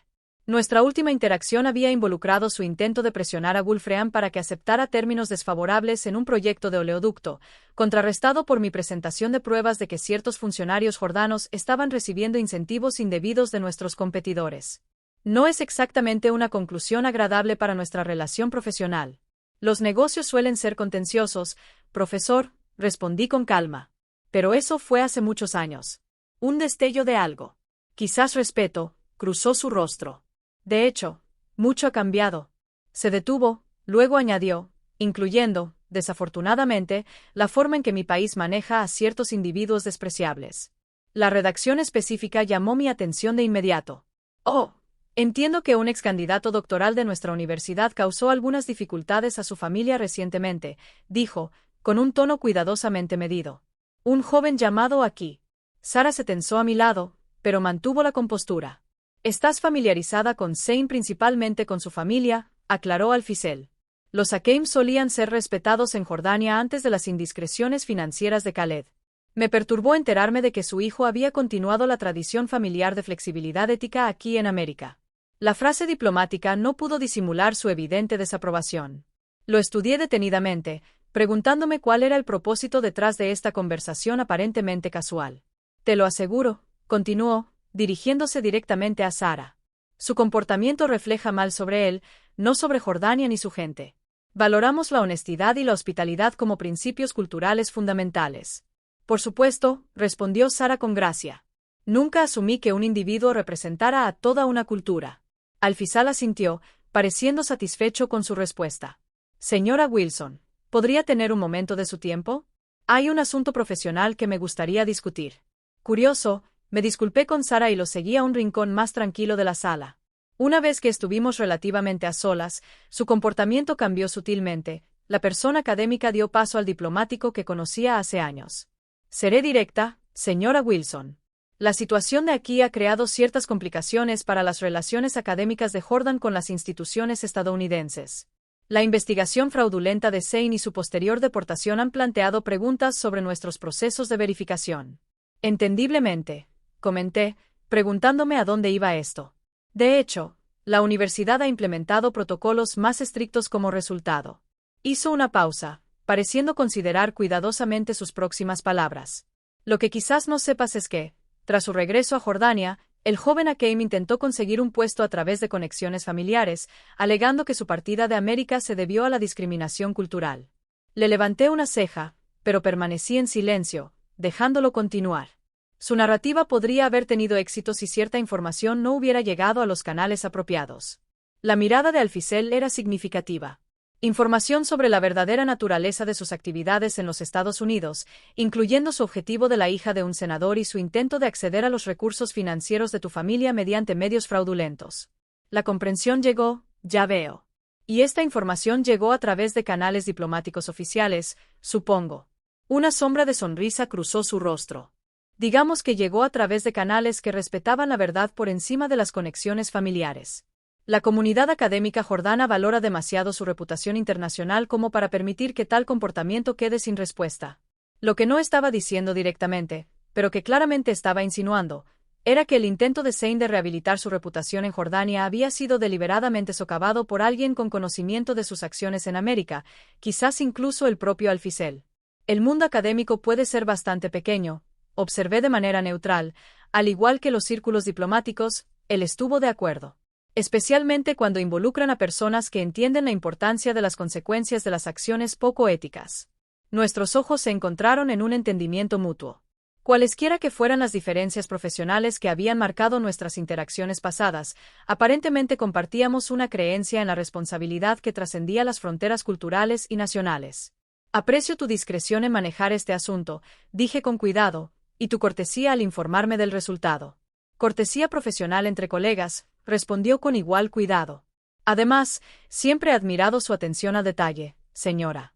Nuestra última interacción había involucrado su intento de presionar a Gulfstream para que aceptara términos desfavorables en un proyecto de oleoducto, contrarrestado por mi presentación de pruebas de que ciertos funcionarios jordanos estaban recibiendo incentivos indebidos de nuestros competidores. No es exactamente una conclusión agradable para nuestra relación profesional. Los negocios suelen ser contenciosos, profesor, respondí con calma. Pero eso fue hace muchos años. Un destello de algo. Quizás respeto, cruzó su rostro. De hecho, mucho ha cambiado. Se detuvo, luego añadió, incluyendo, desafortunadamente, la forma en que mi país maneja a ciertos individuos despreciables. La redacción específica llamó mi atención de inmediato. Oh, entiendo que un ex candidato doctoral de nuestra universidad causó algunas dificultades a su familia recientemente, dijo, con un tono cuidadosamente medido. Un joven llamado aquí. Sara se tensó a mi lado, pero mantuvo la compostura. Estás familiarizada con Zane principalmente con su familia, aclaró Alfisel. Los Hakeim solían ser respetados en Jordania antes de las indiscreciones financieras de Khaled. Me perturbó enterarme de que su hijo había continuado la tradición familiar de flexibilidad ética aquí en América. La frase diplomática no pudo disimular su evidente desaprobación. Lo estudié detenidamente, preguntándome cuál era el propósito detrás de esta conversación aparentemente casual. Te lo aseguro, continuó, dirigiéndose directamente a Sara. Su comportamiento refleja mal sobre él, no sobre Jordania ni su gente. Valoramos la honestidad y la hospitalidad como principios culturales fundamentales. Por supuesto, respondió Sara con gracia. Nunca asumí que un individuo representara a toda una cultura. Alfisal asintió, pareciendo satisfecho con su respuesta. Señora Wilson, ¿podría tener un momento de su tiempo? Hay un asunto profesional que me gustaría discutir. Curioso, me disculpé con Sara y lo seguí a un rincón más tranquilo de la sala. Una vez que estuvimos relativamente a solas, su comportamiento cambió sutilmente. La persona académica dio paso al diplomático que conocía hace años. Seré directa, señora Wilson. La situación de aquí ha creado ciertas complicaciones para las relaciones académicas de Jordan con las instituciones estadounidenses. La investigación fraudulenta de Zane y su posterior deportación han planteado preguntas sobre nuestros procesos de verificación. Entendiblemente, comenté, preguntándome a dónde iba esto. De hecho, la universidad ha implementado protocolos más estrictos como resultado. Hizo una pausa, pareciendo considerar cuidadosamente sus próximas palabras. Lo que quizás no sepas es que, tras su regreso a Jordania, el joven Hakeim intentó conseguir un puesto a través de conexiones familiares, alegando que su partida de América se debió a la discriminación cultural. Le levanté una ceja, pero permanecí en silencio, dejándolo continuar. Su narrativa podría haber tenido éxito si cierta información no hubiera llegado a los canales apropiados. La mirada de Alfisel era significativa. Información sobre la verdadera naturaleza de sus actividades en los Estados Unidos, incluyendo su objetivo de la hija de un senador y su intento de acceder a los recursos financieros de tu familia mediante medios fraudulentos. La comprensión llegó, ya veo. Y esta información llegó a través de canales diplomáticos oficiales, supongo. Una sombra de sonrisa cruzó su rostro. Digamos que llegó a través de canales que respetaban la verdad por encima de las conexiones familiares. La comunidad académica jordana valora demasiado su reputación internacional como para permitir que tal comportamiento quede sin respuesta. Lo que no estaba diciendo directamente, pero que claramente estaba insinuando, era que el intento de Zane de rehabilitar su reputación en Jordania había sido deliberadamente socavado por alguien con conocimiento de sus acciones en América, quizás incluso el propio Alfisel. El mundo académico puede ser bastante pequeño, observé de manera neutral, al igual que los círculos diplomáticos, él estuvo de acuerdo. Especialmente cuando involucran a personas que entienden la importancia de las consecuencias de las acciones poco éticas. Nuestros ojos se encontraron en un entendimiento mutuo. Cualesquiera que fueran las diferencias profesionales que habían marcado nuestras interacciones pasadas, aparentemente compartíamos una creencia en la responsabilidad que trascendía las fronteras culturales y nacionales. Aprecio tu discreción en manejar este asunto, dije con cuidado, y tu cortesía al informarme del resultado. Cortesía profesional entre colegas, respondió con igual cuidado. Además, siempre he admirado su atención al detalle, señora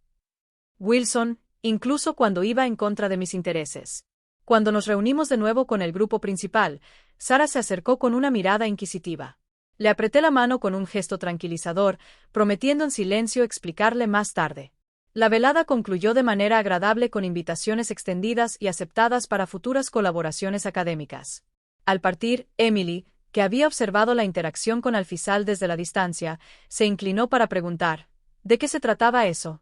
Wilson, incluso cuando iba en contra de mis intereses. Cuando nos reunimos de nuevo con el grupo principal, Sara se acercó con una mirada inquisitiva. Le apreté la mano con un gesto tranquilizador, prometiendo en silencio explicarle más tarde. La velada concluyó de manera agradable con invitaciones extendidas y aceptadas para futuras colaboraciones académicas. Al partir, Emily, que había observado la interacción con Alfisal desde la distancia, se inclinó para preguntar, ¿de qué se trataba eso?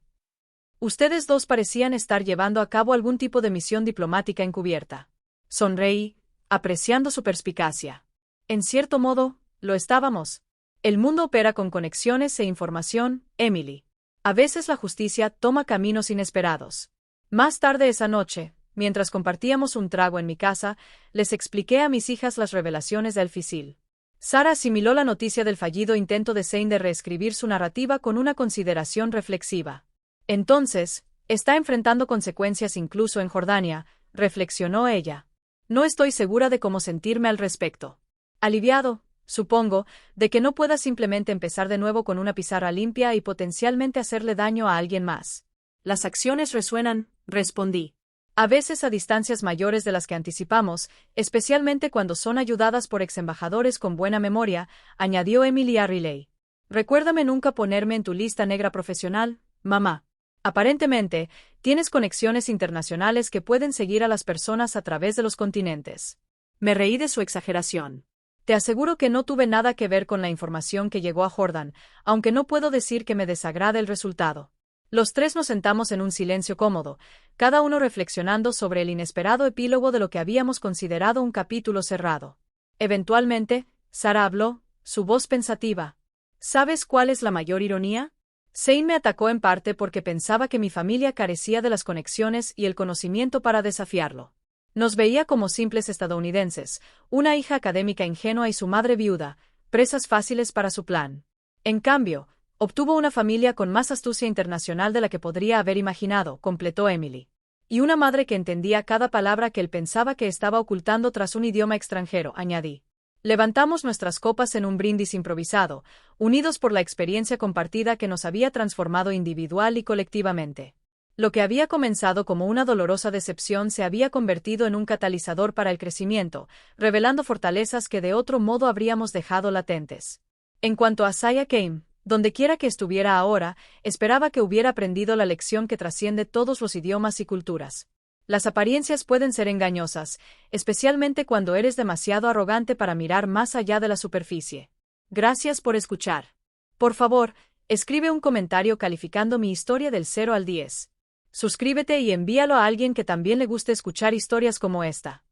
Ustedes dos parecían estar llevando a cabo algún tipo de misión diplomática encubierta. Sonreí, apreciando su perspicacia. En cierto modo, lo estábamos. El mundo opera con conexiones e información, Emily. A veces la justicia toma caminos inesperados. Más tarde esa noche, mientras compartíamos un trago en mi casa, les expliqué a mis hijas las revelaciones de Alfisel. Sara asimiló la noticia del fallido intento de Zane de reescribir su narrativa con una consideración reflexiva. Entonces, está enfrentando consecuencias incluso en Jordania, reflexionó ella. No estoy segura de cómo sentirme al respecto. Aliviado, supongo, de que no pueda simplemente empezar de nuevo con una pizarra limpia y potencialmente hacerle daño a alguien más.
Las acciones resuenan, respondí.
A veces a distancias mayores de las que anticipamos, especialmente cuando son ayudadas por exembajadores con buena memoria, añadió Emily a Riley. Recuérdame nunca ponerme en tu lista negra profesional, mamá. Aparentemente, tienes conexiones internacionales que pueden seguir a las personas a través de los continentes.
Me reí de su exageración.
Te aseguro que no tuve nada que ver con la información que llegó a Jordan, aunque no puedo decir que me desagrade el resultado. Los tres nos sentamos en un silencio cómodo, cada uno reflexionando sobre el inesperado epílogo de lo que habíamos considerado un capítulo cerrado. Eventualmente, Sara habló, su voz pensativa. ¿Sabes cuál es la mayor ironía? Zane me atacó en parte porque pensaba que mi familia carecía de las conexiones y el conocimiento para desafiarlo. Nos veía como simples estadounidenses, una hija académica ingenua y su madre viuda, presas fáciles para su plan. En cambio, obtuvo una familia con más astucia internacional de la que podría haber imaginado, completó Emily. Y una madre que entendía cada palabra que él pensaba que estaba ocultando tras un idioma extranjero, añadí. Levantamos nuestras copas en un brindis improvisado, unidos por la experiencia compartida que nos había transformado individual y colectivamente. Lo que había comenzado como una dolorosa decepción se había convertido en un catalizador para el crecimiento, revelando fortalezas que de otro modo habríamos dejado latentes. En cuanto a Saya Kane, dondequiera que estuviera ahora, esperaba que hubiera aprendido la lección que trasciende todos los idiomas y culturas. Las apariencias pueden ser engañosas, especialmente cuando eres demasiado arrogante para mirar más allá de la superficie. Gracias por escuchar. Por favor, escribe un comentario calificando mi historia del 0 al 10. Suscríbete y envíalo a alguien que también le guste escuchar historias como esta.